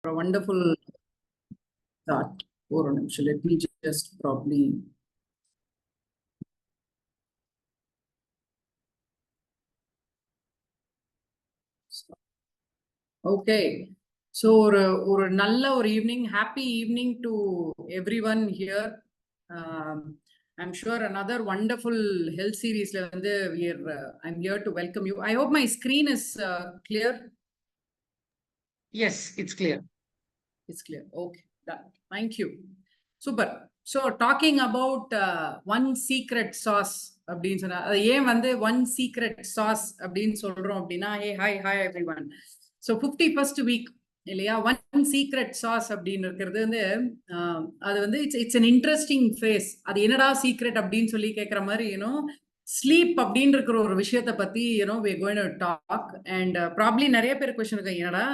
a wonderful thought. Let me just probably. Okay. So, or nalla or evening, happy evening to everyone here. I'm sure another wonderful health series. I'm here to welcome you. I hope my screen is clear. Yes, it's clear. It's clear. Okay, done. Thank you. Super. So, talking about one secret sauce. அப்படின்னு சொன்னா அது ஏன் வந்து one secret sauce அப்படின்னு சொல்றோம் அப்படின்னா hi every one. So 51st week இல்லையா, one secret sauce அப்படின்னு இருக்கிறது வந்து அது வந்து இட்ஸ் அன் இன்ட்ரெஸ்டிங் ஃபேஸ். அது என்னடா சீக்ரெட் அப்படின்னு சொல்லி கேட்குற மாதிரி ஸ்லீப் அப்படின்னு இருக்கிற ஒரு விஷயத்தை பத்தி we are going to talk and probably நிறைய பேர் கொஸ்டின் இருக்கு, என்னடா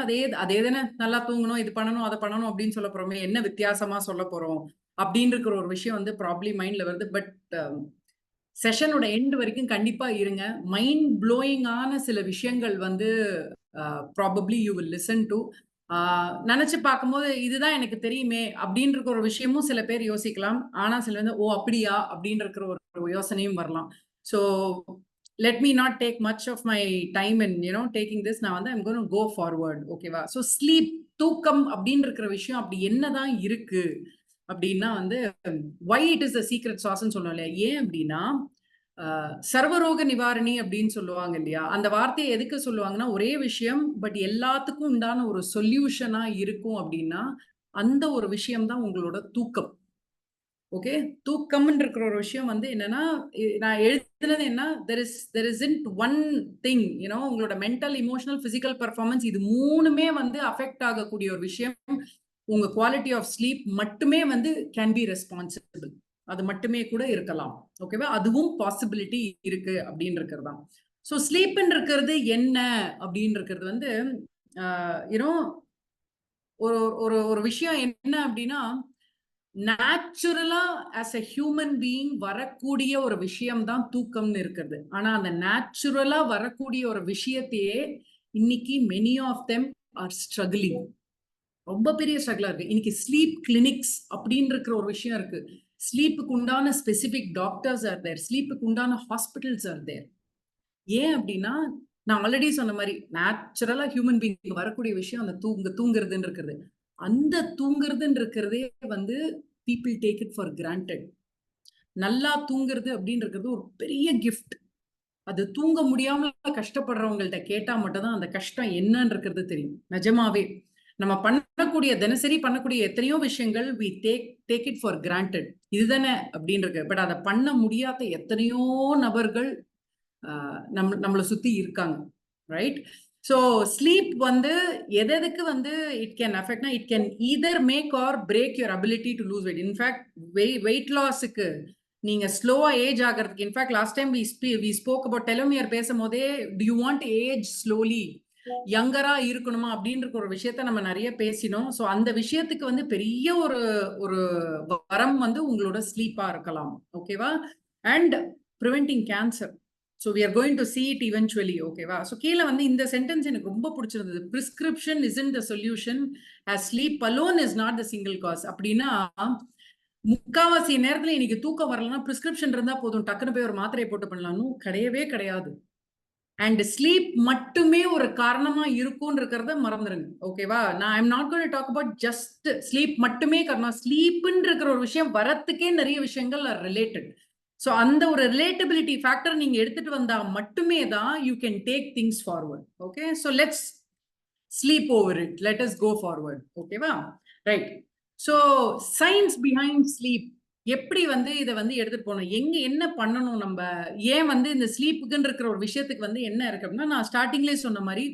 அதே தானே, நல்லா தூங்கணும், இது பண்ணணும் அதை பண்ணணும் அப்படின்னு சொல்ல போறோமே, என்ன வித்தியாசமா சொல்ல போறோம் அப்படின்னு இருக்கிற ஒரு விஷயம் வந்து ப்ராப்ளி மைண்ட்ல வருது. பட் செஷனோட எண்ட் வரைக்கும் கண்டிப்பா இருங்க. மைண்ட் ப்ளோயிங்கான சில விஷயங்கள் வந்து probably you will listen to. நினைச்சு பார்க்கும்போது இதுதான் எனக்கு தெரியுமே அப்படின்ற ஒரு விஷயமும் சில பேர் யோசிக்கலாம். ஆனா சில வந்து ஓ அப்படியா அப்படின்னு இருக்கிற ஒரு யோசனையும் வரலாம். So let me not take much of my time in taking this. நான் வந்து I'm going to go forward. ஓகேவா? So sleep, தூக்கம் அப்படின்னு இருக்கிற விஷயம் அப்படி என்னதான் இருக்கு அப்படின்னா வந்து why it is the secret sauce ன்னு சொல்லணும் இல்லையா. ஏன் அப்படின்னா சர்வரோக நிவாரணி அப்படின்னு சொல்லுவாங்க இல்லையா, அந்த வார்த்தையை எதுக்கு சொல்லுவாங்கன்னா ஒரே விஷயம் பட் எல்லாத்துக்கும் உண்டான ஒரு சொல்யூஷனா இருக்கும் அப்படின்னா அந்த ஒரு விஷயம் தான் உங்களோட தூக்கம். ஓகே, தூக்கம்னு இருக்கிற ஒரு விஷயம் வந்து என்னன்னா, நான் எழுதுனது என்ன, there isn't one thing, உங்களோட மென்டல், இமோஷனல், பிசிக்கல் பெர்ஃபார்மன்ஸ் இது மூணுமே வந்து அஃபெக்ட் ஆகக்கூடிய ஒரு விஷயம். உங்க குவாலிட்டி ஆஃப் ஸ்லீப் மட்டுமே வந்து கேன் பி ரெஸ்பான்சிபிள், அது மட்டுமே கூட இருக்கலாம். ஓகேவா, அதுவும் பாசிபிலிட்டி இருக்கு அப்படின்னு இருக்கிறது தான். ஸோ ஸ்லீப்ன்னு இருக்கிறது என்ன அப்படின்னு இருக்கிறது வந்து ஒரு விஷயம் என்ன அப்படின்னா, நேச்சுரலா ஆஸ் அ ஹியூமன் பீயிங் வரக்கூடிய ஒரு விஷயம் தான் தூக்கம்னு இருக்கிறது. ஆனா அந்த நேச்சுரலா வரக்கூடிய ஒரு விஷயத்தையே இன்னைக்கு many of them are struggling, ரொம்ப பெரிய ஸ்ட்ரகிளா இருக்கு. இன்னைக்கு ஸ்லீப் கிளினிக்ஸ் அப்படின்னு இருக்கிற ஒரு விஷயம் இருக்கு. ஸ்லீப்புக்கு உண்டான ஸ்பெசிபிக் டாக்டர்ஸ் ஆர் தேர், ஸ்லீப்புக்கு உண்டான ஹாஸ்பிட்டல்ஸ் ஆர் தேர். ஏன் அப்படின்னா நான் ஆல்ரெடி சொன்ன மாதிரி நேச்சுரலா ஹியூமன் பீயிங் வரக்கூடிய விஷயம் அந்த தூங்குறதுன்னு இருக்கிறது. அந்த தூங்குறதுன்னு இருக்கிறதே வந்து people take it for granted. நல்லா தூங்குறது அப்படின்னு இருக்கிறது ஒரு பெரிய கிஃப்ட். அது தூங்க முடியாம கஷ்டப்படுறவங்கள்ட்ட கேட்டா மட்டும் தான் அந்த கஷ்டம் என்னன்னு இருக்கிறது தெரியும். நிஜமாவே நம்ம பண்ணக்கூடிய தினசரி பண்ணக்கூடிய எத்தனையோ விஷயங்கள் we take it for granted, இதுதானே அப்படின்னு இருக்கு. பட் அதை பண்ண முடியாத எத்தனையோ நபர்கள் நம்மளை சுத்தி இருக்காங்க, ரைட்? ஸோ ஸ்லீப் வந்து எதுக்கு வந்து இட் கேன் அஃபெக்ட்னா, it can either make or break your ability to lose weight. In fact weight லாஸுக்கு நீங்க ஸ்லோவா ஏஜ் ஆகிறதுக்கு, in fact last time we spoke about telomere பேசும்போதே do you want age slowly, யங்கரா இருக்கணுமா அப்படின்ற ஒரு விஷயத்த நம்ம நிறைய பேசினோம். ஸோ அந்த விஷயத்துக்கு வந்து பெரிய ஒரு வரம் வந்து உங்களோட ஸ்லீப்பா இருக்கலாம். ஓகேவா? And preventing cancer. So we are going to see it eventually. ஓகேவா? ஸோ கீழே வந்து இந்த சென்டென்ஸ் எனக்கு ரொம்ப பிடிச்சிருந்தது. Prescription isn't the solution as sleep alone is not the single cause. அப்படின்னா முக்காவாசி நேரத்துல இன்னைக்கு தூக்கம் வரலன்னா பிரிஸ்கிரிப்ஷன் இருந்தா போதும், டக்குன்னு போய் ஒரு மாத்திரையை போட்டு பண்ணலாம்னு கிடையவே கிடையாது. அண்ட் ஸ்லீப் மட்டுமே ஒரு காரணமா இருக்கும்னு இருக்கிறத மறந்துருங்க. ஓகேவா? நான் I'm not going to talk about just sleep மட்டுமே காரணம். ஸ்லீப்ன்னு இருக்கிற ஒரு விஷயம் வரத்துக்கே நிறைய விஷயங்கள் ஆர் ரிலேட்டட். ஸோ அந்த ஒரு ரிலேட்டபிலிட்டி ஃபேக்டர் நீங்க எடுத்துட்டு வந்தா மட்டுமே தான் you can take things forward. Okay, so let's sleep over it, let us go forward. ஓகேவா? Right. So science behind sleep, எப்படி வந்து இதை வந்து எடுத்துட்டு போகணும், என்ன பண்ணணும், நம்ம ஏன் வந்து இந்த ஸ்லீப்புக்குன்னு இருக்கிற ஒரு விஷயத்துக்கு வந்து என்ன இருக்கு அப்படின்னா, நான் ஸ்டார்டிங்லேயே சொன்ன மாதிரி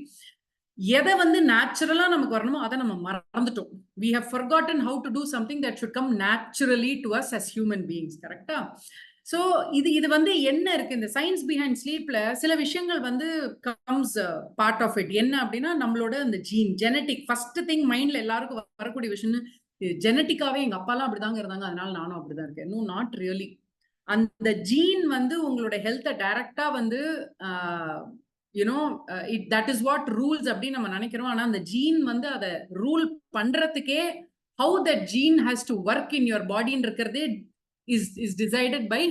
எதை வந்து நேச்சுரலா நமக்கு வரணுமோ அதை நம்ம மறந்துட்டோம். we have forgotten how to do something that should come naturally to us as human beings. கரெக்டா? ஸோ இது வந்து என்ன இருக்கு இந்த சயின்ஸ் பிஹைண்ட் ஸ்லீப்ல, சில விஷயங்கள் வந்து கம்ஸ் பார்ட் ஆஃப் இட். என்ன அப்படின்னா நம்மளோட அந்த ஜீன், ஜெனட்டிக். ஃபர்ஸ்ட் திங் மைண்ட்ல எல்லாருக்கும் வரக்கூடிய விஷயம் ஜெனட்டிக்காவே எங்க அப்பாலாம் அப்படிதாங்க இருந்தாங்க அதனால நானும் அப்படிதான் இருக்கேன். No, not really. அந்த ஜீன் வந்து உங்களோட ஹெல்த்தை டைரக்டா வந்து that is what rules அப்படின்னு நம்ம நினைக்கிறோம். ஆனா அந்த ஜீன் வந்து அதை ரூல் பண்றதுக்கே how that gene has to work in your body இருக்கிறதே is decided by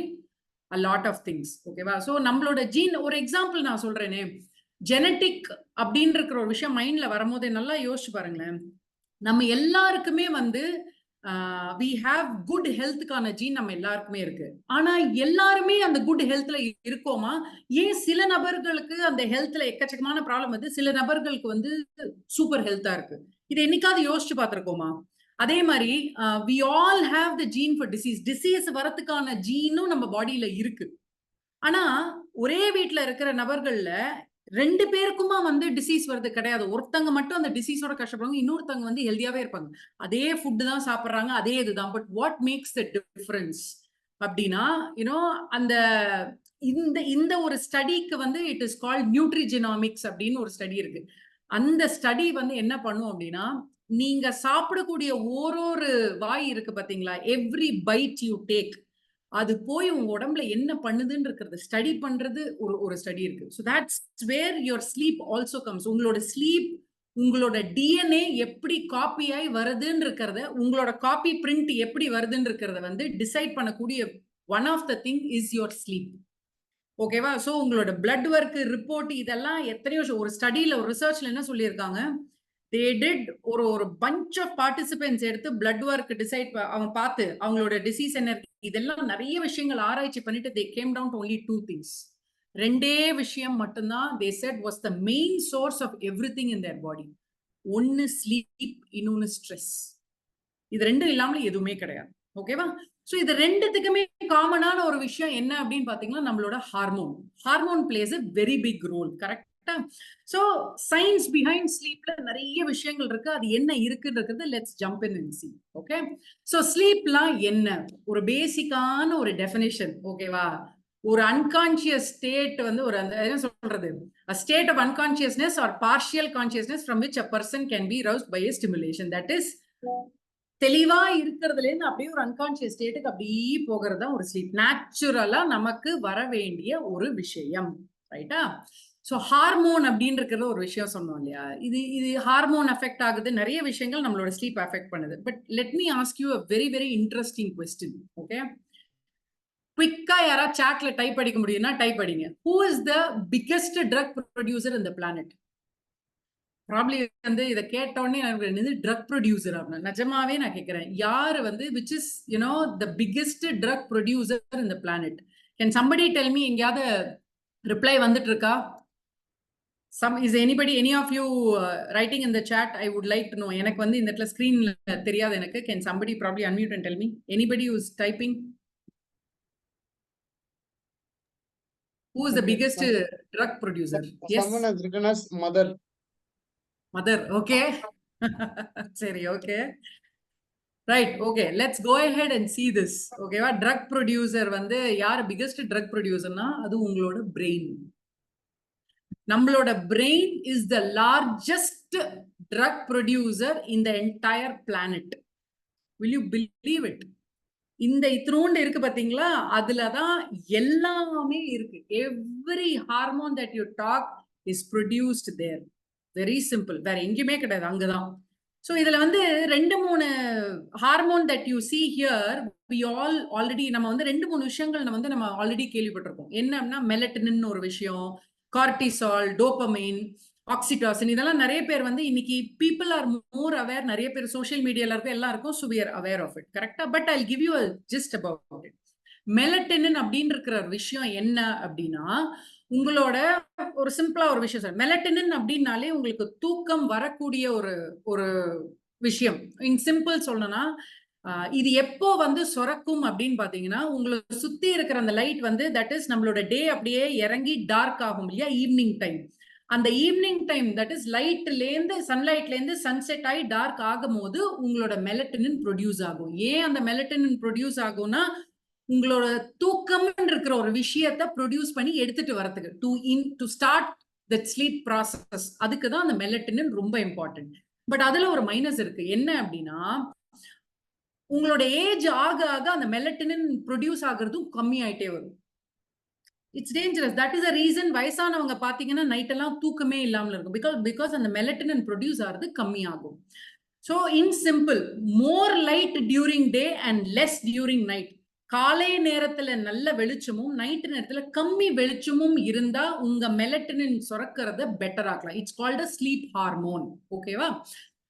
a lot of things. ஓகேவா? ஸோ நம்மளோட ஜீன், ஒரு எக்ஸாம்பிள் நான் சொல்றேனே, ஜெனட்டிக் அப்படின்னு இருக்கிற ஒரு விஷயம் மைண்ட்ல வரும்போதே நல்லா யோசிச்சு பாருங்களேன். நம்ம எல்லாருக்குமே வந்து we have good ஹெல்த்துக்கான ஜீன் நம்ம எல்லாருக்குமே இருக்கு. ஆனா எல்லாருமே அந்த குட் ஹெல்த்ல இருக்கோமா? ஏன் சில நபர்களுக்கு அந்த ஹெல்த்ல எக்கச்சக்கமான ப்ராப்ளம் வந்து, சில நபர்களுக்கு வந்து சூப்பர் ஹெல்த்தா இருக்கு. இது என்னைக்காவது யோசிச்சு பார்த்திருக்கோமா? அதே மாதிரி we all have the gene for disease வரதுக்கான ஜீனும் நம்ம பாடியில இருக்கு. ஆனா ஒரே வீட்டுல இருக்கிற நபர்கள்ல 2 பேருக்குமா வந்து டிசீஸ் வருது கிடையாது. ஒருத்தங்க மட்டும் அந்த டிசீஸோட கஷ்டப்படுவாங்க, இன்னொருத்தவங்க வந்து ஹெல்தியாவே இருப்பாங்க. அதே ஃபுட் தான் சாப்பிடுறாங்க, அதே இதுதான். But what makes the difference அப்படின்னா, அந்த இந்த ஒரு ஸ்டடிக்கு வந்து இட் இஸ் கால்ட் நியூட்ரிஜெனாமிக்ஸ் அப்படின்னு ஒரு ஸ்டடி இருக்கு. அந்த ஸ்டடி வந்து என்ன பண்ணும் அப்படின்னா, நீங்க சாப்பிடக்கூடிய ஒரு வாய் இருக்கு பாத்தீங்களா, எவ்ரி பைட் யூ டேக், அது போய் உங்க உடம்புல என்ன பண்ணுதுன்னு இருக்கிறது ஸ்டடி பண்றது ஒரு ஸ்டடி இருக்கு. So that's where your sleep also comes. உங்களோட ஸ்லீப், உங்களோட டிஎன்ஏ எப்படி காப்பி ஆகி வருதுன்னு இருக்கிறத, உங்களோட காப்பி பிரிண்ட் எப்படி வருதுன்னு இருக்கிறத வந்து டிசைட் பண்ணக்கூடிய one of the thing is your sleep. ஓகேவா? ஸோ உங்களோட பிளட் ஒர்க் ரிப்போர்ட் இதெல்லாம் எத்தனையோ ஒரு ஸ்டடியில, ஒரு ரிசர்ச்ல என்ன சொல்லியிருக்காங்க, they did ஒரு bunch of participants எடுத்து blood work decide அவங்க பார்த்து அவங்களோட டிசீஸ் என்ன இதெல்லாம் நிறைய விஷயங்கள் ஆராய்ச்சி பண்ணிட்டு they came down to only 2 things. ரெண்டே விஷயம் மட்டும்தான் they said was the main source of everything in their body. ஒன்னு sleep, இன்னொன்னு stress. இது ரெண்டும் இல்லாம எதுவுமே கிடையாது. ஓகேவா? சோ இது ரெண்டுத்துக்குமே காமனான ஒரு விஷயம் என்ன அப்படின்னு பாத்தீங்கன்னா, நம்மளோட hormone place a very big role. Correct? So science behind sleepல நிறைய விஷயங்கள் இருக்கு. அது என்ன இருக்குன்றது let's jump in and see. Okay? So sleepலாம் என்ன? ஒரு பேசிக்கான ஒரு டெஃபினிஷன். ஓகேவா? ஒரு unconscious state வந்து ஒரு என்ன சொல்றது, a state of unconsciousness or partial consciousness from which a person can be roused by a stimulation. That is, தெளிவா இருக்கிறதுல இருந்து அப்படியே ஒரு அன்கான்சியஸ் ஸ்டேட்டுக்கு அப்படியே போகிறது தான் ஒரு ஸ்லீப். நேச்சுரலா நமக்கு வர வேண்டிய ஒரு விஷயம். ரைட்டா? ஸோ ஹார்மோன் அப்படின்னு இருக்கிற ஒரு விஷயம் சொன்னோம் இல்லையா, இது ஹார்மோன் அஃபெக்ட் ஆகுது, நிறைய விஷயங்கள் நம்மளோட ஸ்லீப் அஃபெக்ட் பண்ணுது. But let me ask you a very very interesting question. Okay, குவிக்கா யாராவது சாட்ல டைப் அடிக்க முடியும்னா டைப் அடிங்க. Who is the biggest drug producer in the planet? Probably வந்து இதை கேட்டோடனே எனக்கு ட்ரக் ப்ரொடியூசர் அப்படின்னு நிஜமாவே நான் கேட்கிறேன். யாரு வந்து which is the biggest drug producer in the planet? Can somebody tell me? எங்கேயாவது ரிப்ளை வந்துட்டு இருக்கா? Is anybody, any of you writing in the chat? I would like to know. எனக்கு வந்து இந்த இடத்துல ஸ்கிரீன்ல தெரியாது எனக்கு. Can somebody probably unmute and tell me? Anybody who's typing? Who is the biggest drug producer? Yes. Someone has written as mother. Mother, okay. Sorry, okay. Right, okay. Let's go ahead and see this. Okay, what drug producer வந்து யார் biggest drug producerனா அது உங்களோட brain. நம்மளோட brain is the largest drug producer in the entire planet. Will you believe it? இந்த இத்ரோண்டு இருக்கு பாத்தீங்களா, அதுலதான் எல்லாமே இருக்கு. Every hormone that you talk is produced there. Very simple. வேற எங்கேயுமே கிடையாது, அங்கதான். So இதுல வந்து 2-3 hormone that you see here, we all already, நம்ம வந்து 2-3 விஷயங்கள் நம்ம ஆல்ரெடி கேள்விப்பட்டிருக்கோம். என்னன்னா மெலட்டனின் ஒரு விஷயம், கார்டிசால், டோபமைன், ஆக்சிடாசின், இதெல்லாம் நிறைய பேர் வந்து இன்னைக்கு people are more aware. நிறைய பேர் சோஷியல் மீடியால இருக்கும், எல்லாருக்கும், so we are aware of it. கரெக்டா? But I'll give you a gist about it. Melatonin அப்படின்னு இருக்கிற ஒரு விஷயம் என்ன அப்படின்னா, உங்களோட ஒரு சிம்பிளா ஒரு விஷயம் சார். மெலட்டனின் அப்படின்னாலே உங்களுக்கு தூக்கம் வரக்கூடிய ஒரு விஷயம். இன் சிம்பிள் சொல்லணும்னா, இது எப்போ வந்து சுரக்கும் அப்படின்னு பாத்தீங்கன்னா, உங்களை சுத்தி இருக்கிற அந்த லைட் வந்து தட் இஸ் நம்மளோட டே அப்படியே இறங்கி டார்க் ஆகும் இல்லையா, ஈவினிங் டைம். அந்த ஈவினிங் டைம் தட் இஸ் லைட்லேருந்து, சன்லைட்லேருந்து சன்செட் ஆகி டார்க் ஆகும் போது உங்களோட மெலட்டனின் ப்ரொடியூஸ் ஆகும். ஏன் அந்த மெலட்டனின் ப்ரொடியூஸ் ஆகும்னா, உங்களோட தூக்கம் இருக்கிற ஒரு விஷயத்தை ப்ரொடியூஸ் பண்ணி எடுத்துட்டு வரதுக்கு, to start the sleep process, அதுக்கு தான் அந்த மெலட்டனின் ரொம்ப இம்பார்ட்டன்ட். பட் அதுல ஒரு மைனஸ் இருக்கு. என்ன அப்படின்னா, உங்களோட ஏஜ் ஆக ஆக அந்த மெலட்டனின் ப்ரொடியூஸ் ஆகுறதும் கம்மி ஆயிட்டே வரும். It's dangerous. That is a reason வயசானவங்க பாத்தீங்கன்னா நைட் எல்லாம் தூக்கமே இல்லாமல் இருக்கும். பிகாஸ் அந்த மெலட்டனின் ப்ரொடியூஸ் ஆகிறது கம்மியாகும். So in simple, more light during day and less during night. காலை நேரத்துல நல்ல வெளிச்சமும் நைட் நேரத்துல கம்மி வெளிச்சமும் இருந்தா உங்க மெலட்டனின் சுரக்கிறத பெட்டர் ஆக்கலாம். It's called a sleep hormone. ஓகேவா?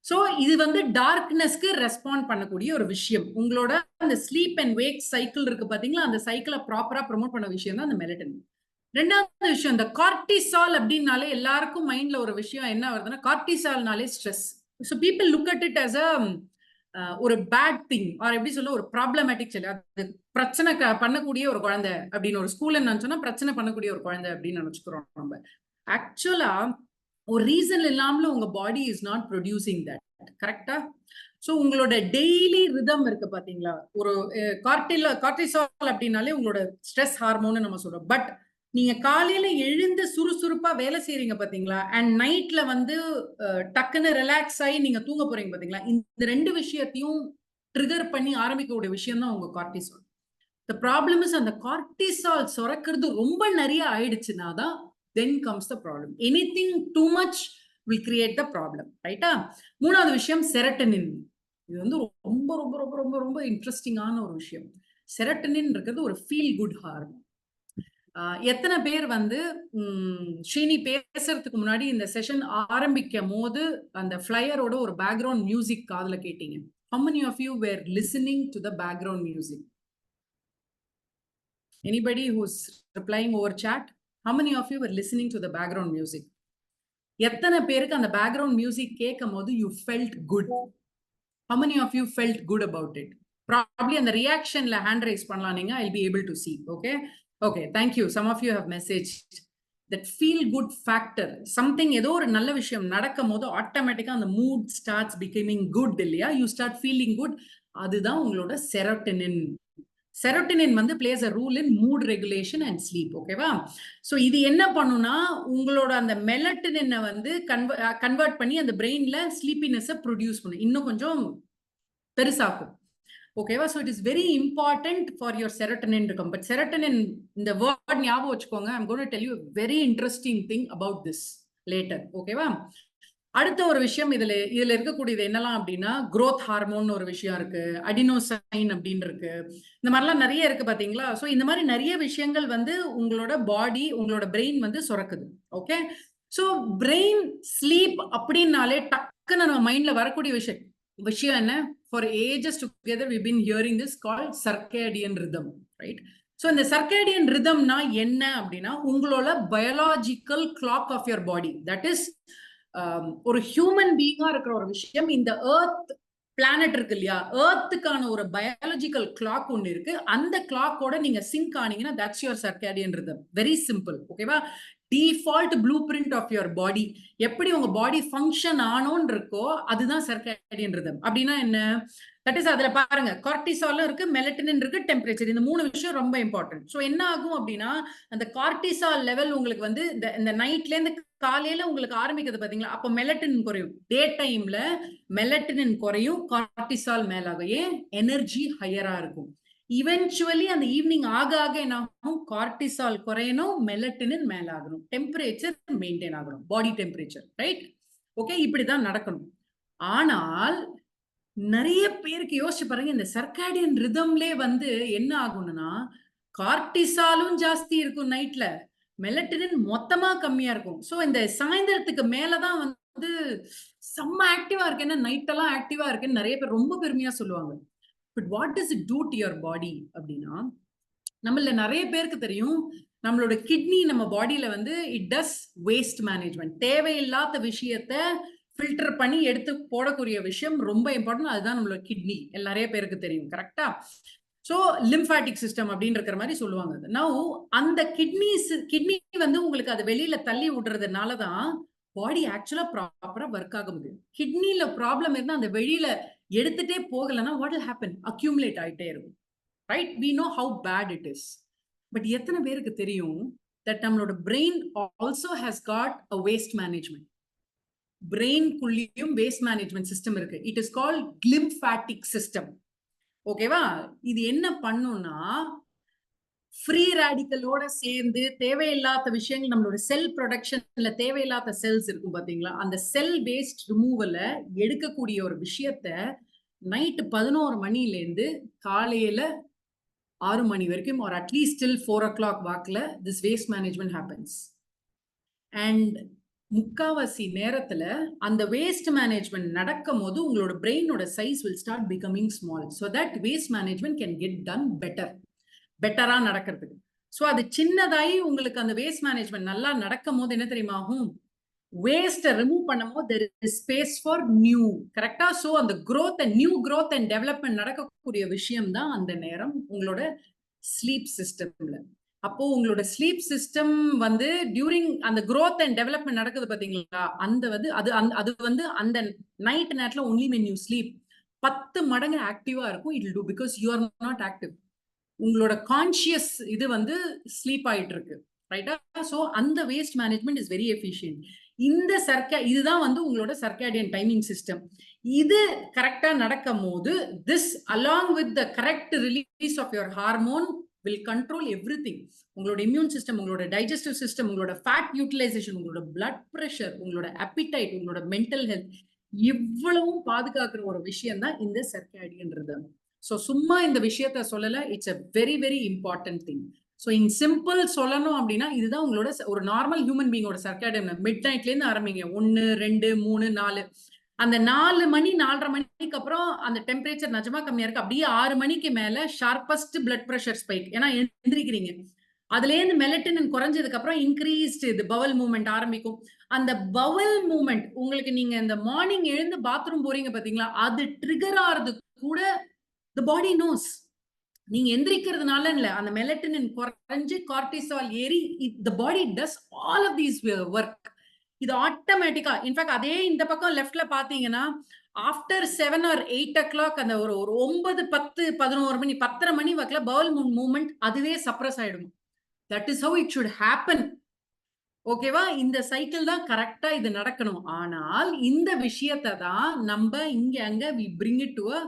சோ இது வந்து டார்க்னஸ்க்கு ரெஸ்பாண்ட் பண்ணக்கூடிய ஒரு விஷயம். உங்களோட அந்த ஸ்லீப் அண்ட் வேக் சைக்கிள் இருக்கு பாத்தீங்களா, அந்த சைக்கிளை ப்ராப்பரா ப்ரொமோட் பண்ண விஷயம் தான் அந்த மெலட்டனின். ரெண்டாவது விஷயம், இந்த கார்டிசால் அப்படின்னாலே எல்லாருக்கும் மைண்ட்ல ஒரு விஷயம் என்ன வருதுன்னா, கார்டிசால்னாலே stress. So people look at it as a ஒரு பேட் திங், ஆர் எப்படி சொல்ல, ஒரு ப்ராப்ளமேட்டிக். அது பிரச்சனை பண்ணக்கூடிய ஒரு குழந்தை அப்படின்னு ஒரு ஸ்கூல்ல நினைச்சோம்னா பிரச்சனை பண்ணக்கூடிய ஒரு குழந்தை அப்படின்னு நினைச்சுக்கிறோம் நம்ம. ஆக்சுவலா ஒரு ரீசன் இல்லாமல உங்க body is not producing that. கரெக்டா? சோ உங்களோட டெய்லி ரிதம் இருக்கு பாத்தீங்களா, ஒரு கார்டிசால் அப்படின்னாலே உங்களோட ஸ்ட்ரெஸ் ஹார்மோன் நம்ம சொல்றோம். பட் நீங்க காலையில எழுந்து சுறுசுறுப்பா வேலை செய்யறீங்க பாத்தீங்களா, அண்ட் நைட்ல வந்து டக்குன்னு ரிலாக்ஸ் ஆகி நீங்க தூங்க போறீங்க பாத்தீங்களா, இந்த ரெண்டு விஷயத்தையும் ட்ரிகர் பண்ணி ஆரம்பிக்கக்கூடிய விஷயம் தான் உங்க கார்டிசால். The problem is அந்த கார்டிசால் சுரக்கிறது ரொம்ப நிறைய ஆயிடுச்சுன்னா தான் then comes the problem. Anything too much will create the problem. ரைட்டா? மூணாவது விஷயம் செரட்டனின். இது வந்து ரொம்ப ரொம்ப ரொம்ப ரொம்ப ரொம்ப இன்ட்ரெஸ்டிங்கான ஒரு விஷயம். செரட்டனின் இருக்கிறது ஒரு ஃபீல் குட் ஹார்மோன். எத்தனை பேர் வந்து ஸ்ரீனி பேசுறதுக்கு முன்னாடி இந்த செஷன் ஆரம்பிக்கும் போது அந்த ஃபிளையரோட ஒரு பேக்ரவுண்ட் மியூசிக் காதுல கேட்டீங்க? How many of you were listening to the background music? Anybody who's replying over chat? How many of you were listening to the background music? எத்தனை பேருக்கு அந்த பேக்ரவுண்ட் மியூசிக் கேட்கும் போது you felt good? How many of you felt good about it? Probably அந்த ரியாக்ஷன்ல hand rice பண்ணலாம் நீங்க. I'll be able to see. Okay, thank you. Some of you have messaged that feel good factor. Something ஏதோ ஒரு நல்ல விஷயம் நடக்கும் போது ஆட்டோமேட்டிக்கா அந்த மூட் ஸ்டார்ட்ஸ் becoming good இல்லையா? You start feeling good. அதுதான் உங்களோட செரோட்டனின். செரோட்டனின் வந்து place a rule in mood regulation and sleep. ஓகேவா? ஸோ இது என்ன பண்ணுனா உங்களோட அந்த மெலட்டனினை வந்து கன்வெர்ட் பண்ணி அந்த பிரெயின்ல ஸ்லீப்பினஸை ப்ரொடியூஸ் பண்ணும், இன்னும் கொஞ்சம் பெருசாக்கும். ஓகேவா? So it is very important for your செரோட்டனின் இருக்கும். பட் செரோட்டனின் இந்த வேர்ட் ஞாபகம் வச்சுக்கோங்க. I'm going to tell you very interesting thing about this later. ஓகேவா? அடுத்த ஒரு விஷயம் இதுல இருக்கக்கூடியது என்னலாம் அப்படின்னா, growth ஹார்மோன் ஒரு விஷயம் இருக்கு, அடினோசைன் அப்படின்னு இருக்கு, இந்த மாதிரிலாம் நிறைய இருக்கு பாத்தீங்களா. சோ இந்த மாதிரி நிறைய விஷயங்கள் வந்து உங்களோட பாடி, உங்களோட பிரெயின் வந்து சுரக்குது. ஓகே, சோ பிரெயின் ஸ்லீப் அப்படின்னாலே டக்குன்னு நம்ம மைண்ட்ல வரக்கூடிய விஷயம் என்ன? For ages together we've been hearing this called circadian rhythm, right? So இந்த சர்க்கேடியன் ரிதம்னா என்ன அப்படின்னா, உங்களோட biological clock of your body. That is ஒரு ஹியூமன் பீயிங்கா இருக்கிற ஒரு விஷயம். இந்த எர்த் பிளானட் இருக்கு இல்லையா, எர்த்துக்கான ஒரு பயாலஜிக்கல் கிளாக் ஒன்று இருக்கு. அந்த கிளாக்கோட நீங்க சிங்க் ஆனீங்கன்னா that's your circadian rhythm. Very simple. ஓகேவா? Default blueprint of your body, எப்படி உங்க பாடி ஃபங்க்ஷன் ஆனோன்னு இருக்கோ அதுதான் சர்க்கேடியன் ரிதம். அப்படின்னா என்ன? தட் இஸ் அதுல பாருங்க, கார்டிசாலும் இருக்கு, மெலட்டனின் இருக்கு, டெம்பரேச்சர். இந்த மூணு விஷயம் ரொம்ப இம்பார்ட்டன்ட். ஸோ என்ன ஆகும் அப்படின்னா, அந்த கார்டிசால் லெவல் உங்களுக்கு வந்து இந்த நைட்ல இருந்து காலையில உங்களுக்கு ஆரம்பிக்கிறது பாத்தீங்களா, அப்ப மெலட்டனின் குறையும். டே டைம்ல மெலட்டனின் குறையும், கார்டிசால் மேலாகும். ஏன்? எனர்ஜி ஹையரா இருக்கும். இவென்ச்சுவலி அந்த ஈவினிங் ஆக ஆக என்ன ஆகும்? கார்டிசால் குறையணும், மெலட்டனின் மேலாகணும், டெம்பரேச்சர் மெயின்டைன் ஆகணும், பாடி டெம்பரேச்சர். ரைட்? ஓகே, இப்படிதான் நடக்கணும். ஆனால் நிறைய பேருக்கு யோசிச்சு பாருங்க, இந்த சர்க்காடியன் ரிதம்லே வந்து என்ன ஆகும்னா, கார்டிசாலும் ஜாஸ்தி இருக்கும் நைட்ல, மெலட்டனின் மொத்தமா கம்மியா இருக்கும். சோ இந்த சாயந்தரத்துக்கு மேலதான் வந்து செம்ம ஆக்டிவா இருக்கேன்னா, நைட் எல்லாம் ஆக்டிவா இருக்கேன்னு நிறைய பேர் ரொம்ப பெருமையா சொல்லுவாங்க. But what does it do to your body அப்படின்னா, நம்மள நிறைய பேருக்கு தெரியும், நம்மளோட கிட்னி நம்ம பாடியில வந்து இட் டஸ் வேஸ்ட் மேனேஜ்மெண்ட். தேவையில்லாத விஷயத்த ஃபில்டர் பண்ணி எடுத்து போடக்கூடிய விஷயம் ரொம்ப இம்பார்ட்டன்ட். அதுதான் நம்மளோட கிட்னி. நிறைய பேருக்கு தெரியும். கரெக்டா? சோ லிம்பாட்டிக் சிஸ்டம் அப்படின்னு இருக்கிற மாதிரி சொல்லுவாங்க. நவ் அந்த கிட்னி வந்து உங்களுக்கு அது வெளியில தள்ளி விடுறதுனாலதான் பாடி ஆக்சுவலா ப்ராப்பரா ஒர்க் ஆக முடியும். கிட்னில ப்ராப்ளம் இருந்தா அந்த வெளியில எடுத்துட்டே போகலன்னா what will happen? அக்யூமுலேட் ஆயிட்டே இருக்கும். Right? we know how bad it is. But எத்தனை பேருக்கு தெரியும் that நம்மளோட brain also has got a waste management. brain குள்ளியும் waste management system இருக்கு. it is called lymphatic system. ஓகேவா? இது என்ன பண்ணும்னா, ஃப்ரீ ரேடிக்கலோட சேர்ந்து தேவையில்லாத விஷயங்கள் நம்மளோட செல் ப்ரொடக்ஷன்ல தேவையில்லாத செல்ஸ் இருக்கும் பாத்தீங்களா, அந்த செல் பேஸ்ட் ரிமூவல எடுக்கக்கூடிய ஒரு விஷயத்த நைட் 11 மணிலேருந்து காலையில 6 மணி வரைக்கும் or at least till 4 o'clock வாக்குல this waste management happens. And முக்காவாசி நேரத்துல அந்த வேஸ்ட் மேனேஜ்மெண்ட் நடக்கும் போது உங்களோட பிரெயினோட size will start becoming small so that waste management can get done பெட்டரா நடக்கிறதுக்கு. ஸோ அது சின்னதாயி உங்களுக்கு அந்த வேஸ்ட் மேனேஜ்மெண்ட் நல்லா நடக்கும் போது என்ன தெரியுமா ஆகும், வேஸ்ட்டை ரிமூவ் பண்ணும் போது there is space for new, கரெக்டா? ஸோ அந்த growth and new growth and development நடக்கக்கூடிய விஷயம் தான் அந்த நேரம் உங்களோட ஸ்லீப் சிஸ்டம்ல. அப்போ உங்களோட ஸ்லீப் சிஸ்டம் வந்து டியூரிங் அந்த growth and development நடக்குது பாத்தீங்களா, அந்த வந்து அது வந்து அந்த நைட் நேரத்துல only when you sleep 10 மடங்கு ஆக்டிவா இருக்கும். it will do because you are not active. உங்களோட கான்சியஸ் இது வந்து ஸ்லீப் ஆயிட்டு இருக்கு, ரைட்டா? சோ அந்த waste management is very efficient. இந்த இதுதான் வந்து உங்களோட சர்க்காடியன் டைமிங் சிஸ்டம். இது கரெக்டா நடக்கும் போது this along with the correct release of your hormone will control everything. உங்களோட இம்யூன் சிஸ்டம், உங்களோட டைஜஸ்டிவ் சிஸ்டம், உங்களோட ஃபேட் யூட்டிலைசேஷன், உங்களோட பிளட் பிரஷர், உங்களோட அப்பிடைட், உங்களோட மென்டல் ஹெல்த், இவ்வளவும் பாதுகாக்கிற ஒரு விஷயம் தான் இந்த சர்க்காடியன்றது. ஸோ சும்மா இந்த விஷயத்த சொல்லல, it's a very very important thing. So in simple சொல்லணும் அப்படின்னா இதுதான் உங்களோட ஒரு நார்மல் ஹியூமன் பீங்கோட சர்க்காடியன். மிட் நைட்லேருந்து ஆரம்பிங்க, 1, 2, 3, 4. அந்த 4 மணி 4:30 மணிக்கு அப்புறம் அந்த டெம்பரேச்சர் நிஜமா கம்மியா இருக்கு. அப்படியே 6 மணிக்கு மேல ஷார்பஸ்ட் பிளட் பிரஷர் ஸ்பைக். ஏன்னா எந்திரிக்கிறீங்க, அதுலேருந்து மெலட்டனின் குறைஞ்சதுக்கு அப்புறம் இன்க்ரீஸ்ட் இது பவல் மூவ்மெண்ட் ஆரம்பிக்கும். அந்த பவல் மூவ்மெண்ட் உங்களுக்கு நீங்க இந்த மார்னிங் எழுந்து பாத்ரூம் போறீங்க பாத்தீங்களா, அது ட்ரிகர் ஆறது கூட the body knows. நீங்க எந்திரிக்கிறதுனால இல்ல, அந்த மெலட்டனின் குறைஞ்சு கார்டிசால் ஏறி the body does all of these work. இது ஆட்டோமேட்டிக்கா. இன்ஃபேக்ட் அதே இந்த பக்கம் லெஃப்ட்ல பாத்தீங்கன்னா ஆஃப்டர் 7 or 8 o'clock அந்த ஒரு 9, 10, 11 மணி 10:30 மணி வாக்குல பவல் மூவ்மெண்ட் அதுவே சப்ரஸ் ஆயிடும். That is how it should happen. ஓகேவா? இந்த சைக்கிள் தான் கரெக்டா இது நடக்கணும். ஆனால் இந்த விஷயத்தை தான் நம்ம இங்க அங்க we bring it to a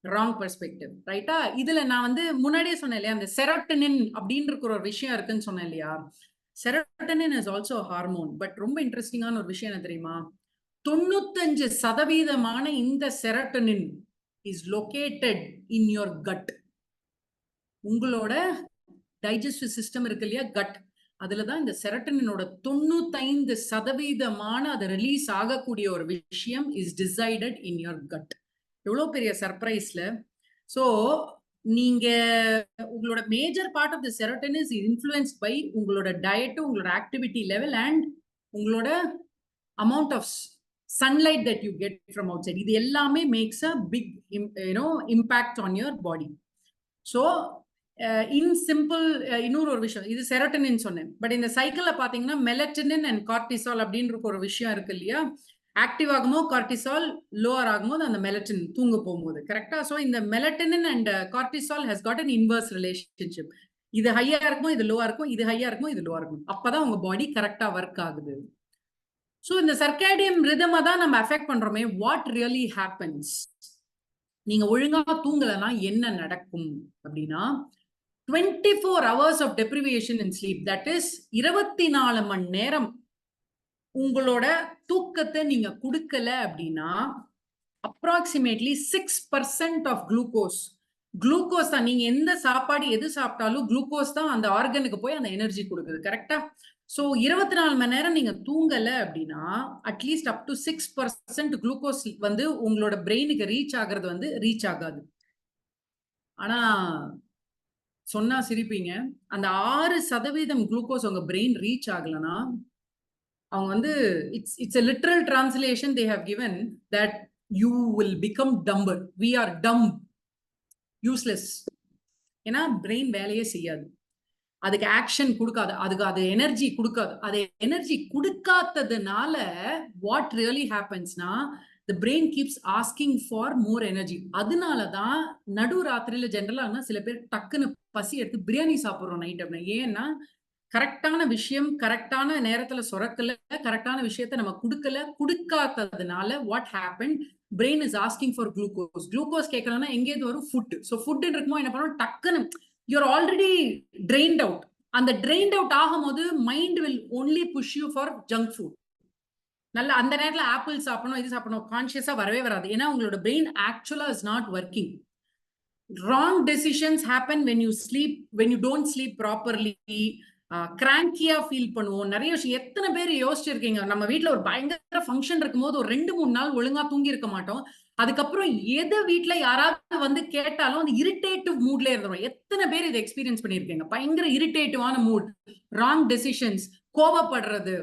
wrong perspective, ரைட்டா? இதுல நான் வந்து முன்னாடியே சொன்னேன் இல்லையா, அந்த செரோட்டனின் அப்படின்னு இருக்கிற ஒரு விஷயம் இருக்குன்னு சொன்னேன் இல்லையா. செரோட்டனின் இஸ் ஆல்சோ ஹார்மோன். பட் ரொம்ப இன்ட்ரெஸ்டிங்கான ஒரு விஷயம் என்ன தெரியுமா, 95% இந்த செரோட்டனின் is located in your cut. உங்களோட டைஜஸ்டிவ் சிஸ்டம் இருக்கு இல்லையா, கட், அதுலதான் இந்த செரோட்டனினோட 95% அது ரிலீஸ் ஆகக்கூடிய ஒரு விஷயம் is decided in your gut. எவ்வளவு பெரிய சர்ப்ரைஸ்ல. சோ நீங்க உங்களோட major part of the serotonin is influenced by உங்களோட டயட், உங்களோட ஆக்டிவிட்டி லெவல் அண்ட் உங்களோட amount of sunlight that you get from outside. இது எல்லாமே makes a big impact on your body. So in simple இன்னொரு ஒரு விஷயம், இது செரோட்டனின் சொன்னேன். பட் இந்த சைக்கிள்ல பாத்தீங்கன்னா மெலட்டனின் அண்ட் கார்டிசால் அப்படின்னு ஒரு விஷயம் இருக்கு இல்லையா. ஆக்டிவ் ஆகும்போது கார்டிசால், லோவர் ஆகும்போது அந்த மெலட்டனின் தூங்க போகும்போது, கரெக்டா? ஸோ இந்த melatonin and cortisol has got an inverse relationship. இது ஹையா இருக்கும், இது லோவா இருக்கும், இது ஹையா இருக்கும், இது லோவா இருக்கும். அப்பதான் உங்க பாடி கரெக்டா ஒர்க் ஆகுது. ஸோ இந்த சர்க்காடியன் ரிதமை தான் நம்ம அஃபெக்ட் பண்றோமே. வாட் ரியலி ஹேப்பன்ஸ், நீங்க ஒழுங்கா தூங்கலன்னா என்ன நடக்கும் அப்படின்னா, 24 hours of deprivation in sleep, that is 24 மணி நேரம் உங்களோட தூக்கத்தை நீங்க கொடுக்கல அப்படின்னா approximately 6% of குளுக்கோஸ் தான். நீங்க எந்த சாப்பாடு எது சாப்பிட்டாலும் குளுக்கோஸ் தான் அந்த ஆர்கனுக்கு போய் அந்த எனர்ஜி கொடுக்குது, கரெக்டா? சோ 24 மணி நேரம் நீங்க தூங்கல அப்படின்னா அட்லீஸ்ட் அப் டு 6% குளுக்கோஸ் வந்து உங்களோட பிரெயினுக்கு ரீச் ஆகிறது வந்து ரீச் ஆகாது. ஆனா சொன்னா சிரிப்பீங்க, அந்த 6% குளுக்கோஸ் உங்க பிரெயின் ரீச் ஆகலனா அவங்க வந்து it's a literal translation they have given that you will become dumber. We are dumb, useless. ஏன்னா பிரெயின் வேலையே செய்யாது, அதுக்கு ஆக்ஷன் கொடுக்காது, அதுக்கு அது எனர்ஜி கொடுக்காது. அது எனர்ஜி கொடுக்காததுனால வாட் ரியலி ஹேப்பன்ஸ்னா the brain keeps asking for more energy. அதனாலதான் நடு ராத்திரியில ஜெனரலா சில பேர் டக்குன்னு பசி எடுத்து பிரியாணி சாப்பிடுறோம் நைட் அப்படின்னா. ஏன்னா கரெக்டான விஷயம் கரெக்டான நேரத்துல சுரக்கல, கரெக்டான விஷயத்த நம்ம கொடுக்காததுனால what happen, brain is asking for glucose. Glucose கேட்கணும்னா எங்கேயிருந்து வரும், ஃபுட். ஸோ ஃபுட் இருக்குமோ என்ன பண்ணுவோம், டக்குன்னு you're already drained out. அந்த drained out ஆகும்போது mind will only push you for junk food. நல்ல அந்த நேரத்துல ஆப்பிள் சாப்பிடணும், இது சாப்பிடணும், கான்சியஸா வரவே வராது. ஏன்னா உங்களோட brain actually is not working. Wrong decisions happen when you sleep, when you don't sleep properly. கிராங்கியா ஃபீல் பண்ணுவோம். நிறைய விஷயம் எத்தனை பேர் யோசிச்சிருக்கீங்க, நம்ம வீட்டுல ஒரு பயங்கர ஃபங்க்ஷன் இருக்கும்போது ஒரு 2-3 நாள் ஒழுங்கா தூங்கி இருக்க மாட்டோம். அதுக்கப்புறம் எதை வீட்டுல யாராவது வந்து கேட்டாலும் அந்த இரிட்டேட்டிவ் மூட்ல இருந்துரும். எத்தனை பேர் இதை எக்ஸ்பீரியன்ஸ் பண்ணிருக்கீங்க? பயங்கர இரிட்டேட்டிவான மூட், ராங் டெசிஷன்ஸ், கோபப்படுறது,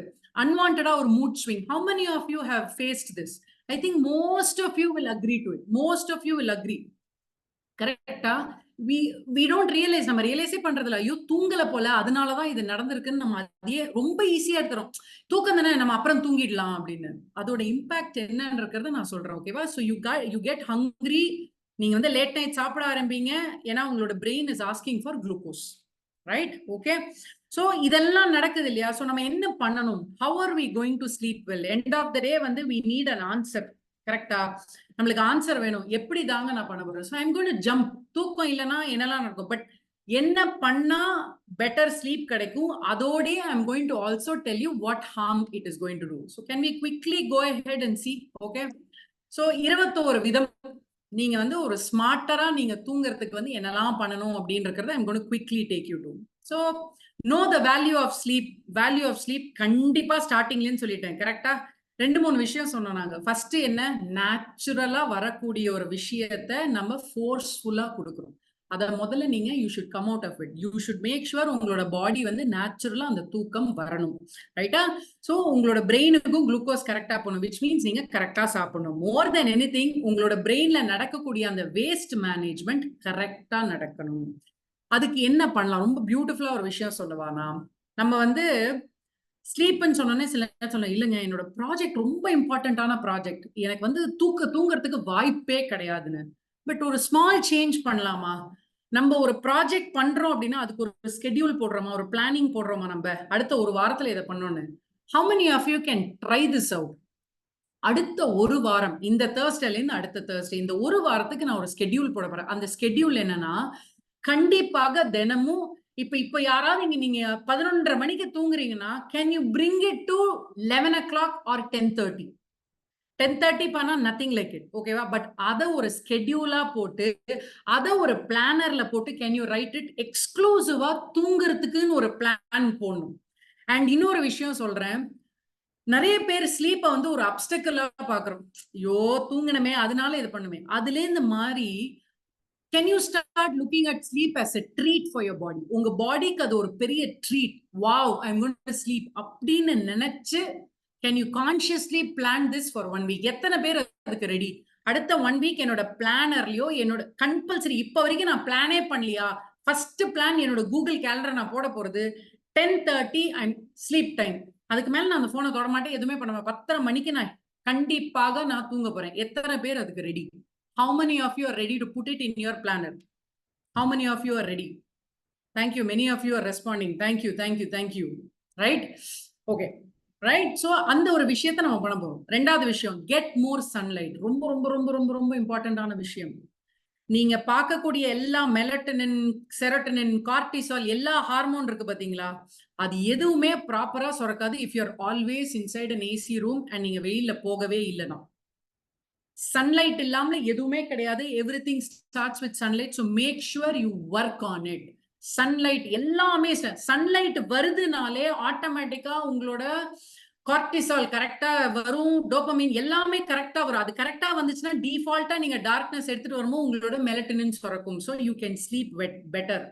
unwantedா ஒரு mood swing. How many of you have faced this? I think most of you will agree to it. Most of you will agree. கரெக்டா? we don't realize, நம்ம ரியலைஸே பண்றதில்ல. ஐயோ தூங்கல போல, அதனாலதான் இது நடந்திருக்குன்னு நம்ம அதையே ரொம்ப ஈஸியா எடுத்துறோம். தூக்கம் தானே, நம்ம அப்புறம் தூங்கிடலாம் அப்படின்னு. அதோட இம்பாக்ட் என்னன்றத நான் சொல்றேன். ஓகேவா? So you get hungry. நீங்க வந்து லேட் நைட் சாப்பிட ஆரம்பிங்க. ஏன்னா உங்களோட brain is asking for glucose. Right? Okay. So இதெல்லாம் நடக்குது இல்லையா? சோ நம்ம என்ன பண்ணணும்? How are we going to sleep well? End of the day வந்து we need an answer. கரெக்டா? நம்மளுக்கு ஆன்சர் வேணும். எப்படி தாங்க நான் பண்ண போறேன்? So I'm going to jump. தூக்கம் இல்லைன்னா என்னெல்லாம் நடக்கும்? பட் என்ன பண்ணா பெட்டர் ஸ்லீப் கிடைக்கும்? அதோடே I'm going to also tell you what harm it is going to do. So can we quickly go ahead and see? Okay. So 21 விதம் நீங்க வந்து ஒரு ஸ்மார்ட்டரா நீங்க தூங்குறதுக்கு வந்து என்னெல்லாம் பண்ணணும் அப்படின்றத I'm going to quickly take you to. So know the value of sleep. Value of sleep கண்டிப்பா ஸ்டார்டிங்லன்னு சொல்லிட்டேன். கரெக்டா? 2-3 விஷயம் சொன்னோம் நாங்க. ஃபர்ஸ்ட் என்ன? நேச்சுரலா வரக்கூடிய ஒரு விஷயத்தை நம்ம ஃபோர்ஸ்ஃபுல்லா கொடுக்குறோம். அத முதல்ல நீங்க you should come out of it. You should make sure உங்களோட பாடி வந்து நேச்சுரலா அந்த தூக்கம் வரணும். ரைட்டா? சோ உங்களோட பிரெயினுக்கும் குளுக்கோஸ் கரெக்டா போகணும். விச் மீன்ஸ் நீங்க கரெக்டா சாப்பிடணும். மோர் தென் எனிதிங் உங்களோட பிரெயின்ல நடக்கக்கூடிய அந்த வேஸ்ட் மேனேஜ்மெண்ட் கரெக்டா நடக்கணும். அதுக்கு என்ன பண்ணலாம்? ரொம்ப பியூட்டிஃபுல்லா ஒரு விஷயம் சொல்லவானா, நம்ம வந்து ஸ்லீப்னு சொன்னோன்னே சில நேரம் சொல்ல, இல்லைங்க என்னோட ப்ராஜெக்ட் ரொம்ப இம்பார்ட்டன்டான ப்ராஜெக்ட், எனக்கு வந்து தூங்குறதுக்கு வாய்ப்பே கிடையாதுன்னு. பட் ஒரு ஸ்மால் சேஞ்ச் பண்ணலாமா? நம்ம ஒரு ப்ராஜெக்ட் பண்றோம் அப்படின்னா அதுக்கு ஒரு ஸ்கெடியூல் போடுறோமா, ஒரு பிளானிங் போடுறோமா, நம்ம அடுத்த ஒரு வாரத்துல இதை பண்ணோன்னு. How many of you can try this out? அடுத்த ஒரு வாரம், இந்த தேர்ஸ்டேல இருந்து அடுத்த தேர்ஸ்டே, இந்த ஒரு வாரத்துக்கு நான் ஒரு ஸ்கெடியூல் போட போறேன். அந்த ஸ்கெடியூல் என்னன்னா, கண்டிப்பாக தினமும் இப்ப யாராவது நீங்க 11:30 மணிக்கு தூங்குறீங்கன்னா, can you bring it to 11 o'clock or 10:30? 10:30 பண்ணா நத்திங் லைக் இட். ஓகேவா? பட் அத ஒரு ஸ்கெடியூலா போட்டு, அத ஒரு பிளானர்ல போட்டு, கேன் யூ ரைட் இட்? எக்ஸ்க்ளூசிவா தூங்குறதுக்குன்னு ஒரு பிளான் போடணும். அண்ட் இன்னொரு விஷயம் சொல்றேன். நிறைய பேர் ஸ்லீப்ப வந்து ஒரு அப்டக்கிளா பாக்குறோம். ஐயோ தூங்கணுமே, அதனால இது பண்ணுமே. அதுல இருந்து மாறி can you start looking at sleep as a treat for your body? உங்க பாடிக்கு அது ஒரு பெரிய treat. Wow, I'm going to sleep அப்படின்னு நினைச்சு can you consciously plan this for 1 week? எத்தனை பேர் அதுக்கு ரெடி? அடுத்த 1 week என்னோட பிளானர்லயோ, என்னோட கம்பல்சரி, இப்ப வரைக்கும் நான் பிளானே பண்ணலையா, ஃபர்ஸ்ட் பிளான் என்னோட கூகுள் கேலண்டர் நான் போட போறது 10:30 and sleep time. அதுக்கு மேல நான் அந்த போனை தொட மாட்டேன், எதுவுமே பண்ண மாட்டேன். 10:30 மணிக்கு நான் கண்டிப்பாக நான் தூங்க போறேன். எத்தனை பேர் அதுக்கு ready? How many of you are ready to put it in your planner? How many of you are ready? Thank you. Many of you are responding. Thank you. Thank you. Thank you. Right? Okay. Right? So, அந்த ஒரு விஷயத்தை நம்ம பண்ண போறோம். ரெண்டாவது விஷயம், get more sunlight. ரொம்ப ரொம்ப ரொம்ப ரொம்ப ரொம்ப இம்பார்ட்டன்டான விஷயம். நீங்க பார்க்கக்கூடிய எல்லா மெலட்டனின், செரோட்டனின், கார்டிசால், எல்லா ஹார்மோன் இருக்கு பாத்தீங்களா? அது எதுவுமே ப்ராப்பரா சுரக்காது if you are always inside an AC room and நீங்க வெயில்ல போகவே இல்லைனா. சன்லைட் இல்லாம எதுவுமே கிடையாது. Everything starts with sunlight. So make sure you work on it. Sunlight எல்லாமே, சன்லைட் வருதுனாலே ஆட்டோமேட்டிக்கா உங்களோட கார்டிசால் கரெக்டா வரும், டோபமைன் எல்லாமே கரெக்டா வரும். அது கரெக்டா வந்துச்சுன்னா டிஃபால்ட்டா நீங்க டார்க்னஸ் எடுத்துட்டு வரும்போது உங்களோட மெலட்டனின் சுரக்கும். So you can sleep better.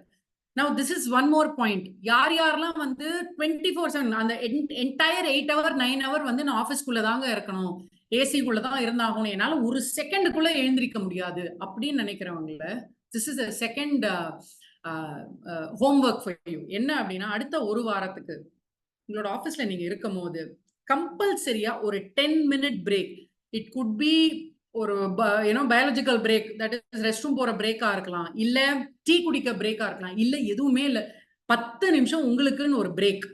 Now this is one more point. யாரெல்லாம் வந்து 24/7 அந்த என்டையர் 8 hour 9 hour வந்து நான் ஆபீஸ்க்குள்ள தாங்க இருக்கணும், ஏசிக்குள்ள தான் இருந்தாகணும், என்னால ஒரு செகண்டுக்குள்ள எழுந்திருக்க முடியாது அப்படின்னு நினைக்கிறவங்கள, this is a second homework for you. என்ன அப்படின்னா, அடுத்த ஒரு வாரத்துக்கு உங்களோட ஆபீஸ்ல நீங்க இருக்கும் போது கம்பல்சரியா ஒரு 10-minute break. It could be ஒரு biological break, that is rest room போற பிரேக்கா இருக்கலாம், இல்ல டீ குடிக்க பிரேக்கா இருக்கலாம், இல்ல எதுவுமே இல்ல, 10 நிமிஷம் உங்களுக்குன்னு ஒரு பிரேக்.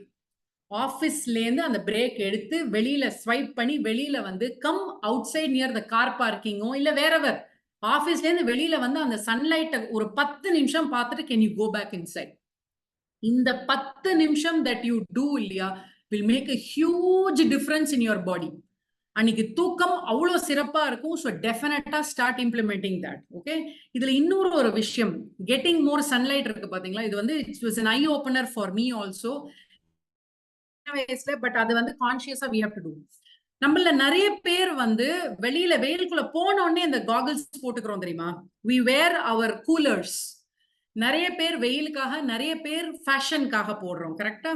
ஆபீஸ்ல இருந்து அந்த பிரேக் எடுத்து வெளியில ஸ்வைப் பண்ணி வெளியில வந்து come outside near the car பார்க்கிங்கோ இல்ல வேறவர் ஆபீஸ்ல இருந்து வெளியில வந்து அந்த சன்லைட்டை ஒரு 10 நிமிஷம் பார்த்துட்டு can you go back inside. இந்த 10 நிமிஷம் தட் யூ டூ இல்லையா will make a huge difference in your body. அன்னைக்கு தூக்கம் அவ்வளவு சிறப்பா இருக்கும். ஸோ டெஃபினட்டா ஸ்டார்ட் இம்ப்ளிமெண்டிங் தட். ஓகே, இதுல இன்னொரு ஒரு விஷயம், கெட்டிங் மோர் சன்லைட் இருக்கு பாத்தீங்களா, இது வந்து it was an eye opener for me also. But அது வந்து கான்சியஸா we have to do. நம்மள நிறைய பேர் வந்து வெளியில வெயிலுக்குள்ள போன உடனே இந்த காகிள்ஸ் போட்டுக்கிறோம் தெரியுமா, we wear our coolers. நிறைய பேர் வெயிலுக்காக, நிறைய பேர் ஃபேஷனுக்காக போடுறோம். கரெக்டா?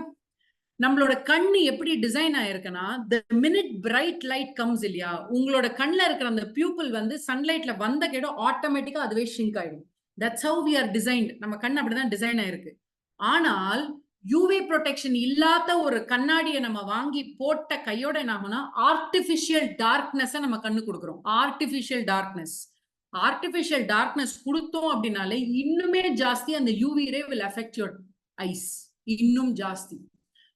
நம்மளோட கண்ணு எப்படி டிசைன் ஆயிருக்குன்னா, the minute bright light comes இல்லையா, உங்களோட கண்ணுல இருக்கிற அந்த பியூப்பிள் வந்து சன்லைட்ல வந்த கேடும் ஆட்டோமேட்டிக்கா அதுவே ஷ்ரிங்க் ஆயிடும். That's how we are designed. நம்ம கண் அப்படிதான் டிசைன் ஆயிருக்கு. ஆனால் யூவி ப்ரொடெக்ஷன் இல்லாத ஒரு கண்ணாடியை நம்ம வாங்கி போட்ட கையோட என்ன ஆகும்னா, ஆர்டிபிஷியல் டார்க்னஸ் நம்ம கண்ணு கொடுக்குறோம். ஆர்டிபிஷியல் டார்க்னஸ் கொடுத்தோம் அப்படின்னாலே இன்னுமே ஜாஸ்தி அந்த UV ray will affect your eyes. இன்னும் ஜாஸ்தி.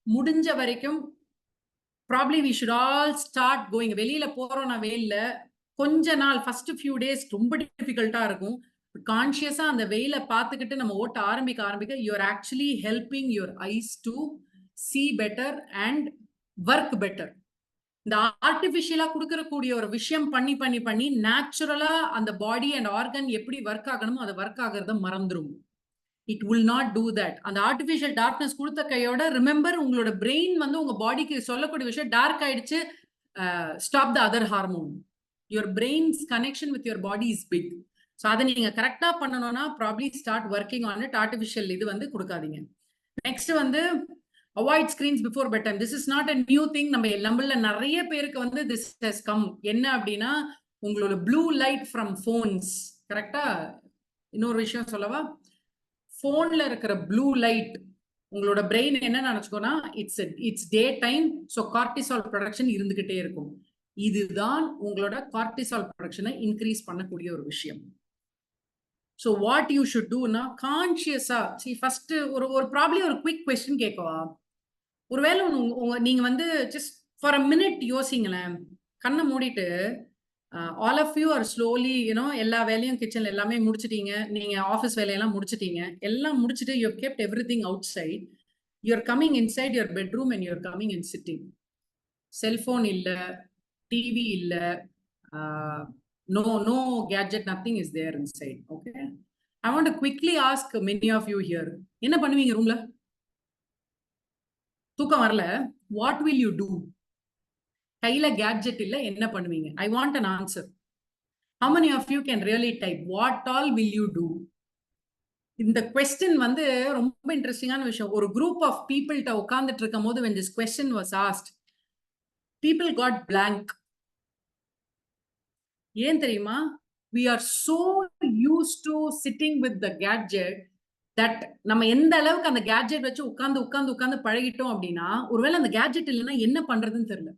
முடிஞ்ச வரைக்கும் probably we should all start going. வெளியில போறோம்னா வெயில்ல கொஞ்ச நாள் ஃபர்ஸ்ட் ஃபியூ டேஸ் ரொம்ப டிஃபிகல்ட்டா இருக்கும். கான்சியஸா அந்த வெயில பார்த்துக்கிட்டு நம்ம ஓட்ட ஆரம்பிக்க you are actually helping your eyes to see better and work better. இந்த ஆர்டிபிஷியலா கொடுக்கறக்கூடிய ஒரு விஷயம் பண்ணி நேச்சுரலா அந்த பாடி அண்ட் ஆர்கன் எப்படி ஒர்க் ஆகணுமோ அதை ஒர்க் ஆகிறத மறந்துடும். It will not do that. அந்த ஆர்டிபிஷியல் டார்க்னஸ் கொடுத்த கையோட ரிமெம்பர், உங்களோட பிரெயின் வந்து உங்க பாடிக்கு சொல்லக்கூடிய விஷயம் டார்க் ஆயிடுச்சு, stop the other hormone. Your brain's connection with your body is big. So அதை நீங்க கரெக்டா பண்ணணும்னா probably start working on it. Artificial இது வந்து கொடுக்காதீங்க. நெக்ஸ்ட் வந்து avoid screens before bed time. This is not a new thing. நம்மள நிறைய பேருக்கு வந்து திஸ் ஹஸ் கம். என்ன அப்படின்னா, உங்களோட ப்ளூ லைட் ஃப்ரம் போன்ஸ். கரெக்டா? இன்னொரு விஷயம் சொல்லவா, போன்ல இருக்கிற ப்ளூ லைட் உங்களோட பிரெயின் என்ன நினைச்சுக்கோனா, it's day time, so cortisol production இருந்துகிட்டே இருக்கும். இதுதான் உங்களோட கார்டிசால் ப்ரொடக்ஷனை இன்க்ரீஸ் பண்ணக்கூடிய ஒரு விஷயம். ஸோ வாட் யூ ஷுட் டூனா, கான்சியஸா ஃபர்ஸ்ட் ஒரு ப்ராப்ளி ஒரு குவிக் கொஸ்டின் கேட்கவா. ஒருவேளை நீங்க வந்து ஜஸ்ட் ஃபார் அ மினிட் யோசிங்களேன், கண்ணை மூடிட்டு all of you are slowly, எல்லா வேலையும் கிச்சன்ல எல்லாமே முடிச்சிட்டீங்க, நீங்க ஆஃபீஸ் வேலையெல்லாம் முடிச்சிட்டீங்க, எல்லாம் முடிச்சிட்டு you have kept everything outside, you are coming inside your bedroom and you are coming and sitting. Cellphone இல்ல, டிவி இல்ல, no gadget, nothing is there inside. Okay, I want to quickly ask many of you here, என்ன பண்ணுவீங்க ரூம்ல? தூக்கம் வரல, what will you do? கையில gadget இல்ல, என்ன பண்ணுவீங்க? I want an answer. How many of you can really type what all will you do? இந்த question வந்து ரொம்ப இன்ட்ரெஸ்டிங்கான விஷயம். ஒரு group of people ட்ட உட்கார்ந்துட்டு இருக்கும்போது when this question was asked, people got blank. ஏன் தெரியுமா? We are so used to sitting with the gadget that நம்ம எந்த அளவுக்கு அந்த கேட்ஜெட் வச்சு உட்கார்ந்து பழகிட்டோம் அப்படின்னா, ஒருவேளை அந்த கேட்ஜெட் இல்லைன்னா என்ன பண்றதுன்னு தெரியல.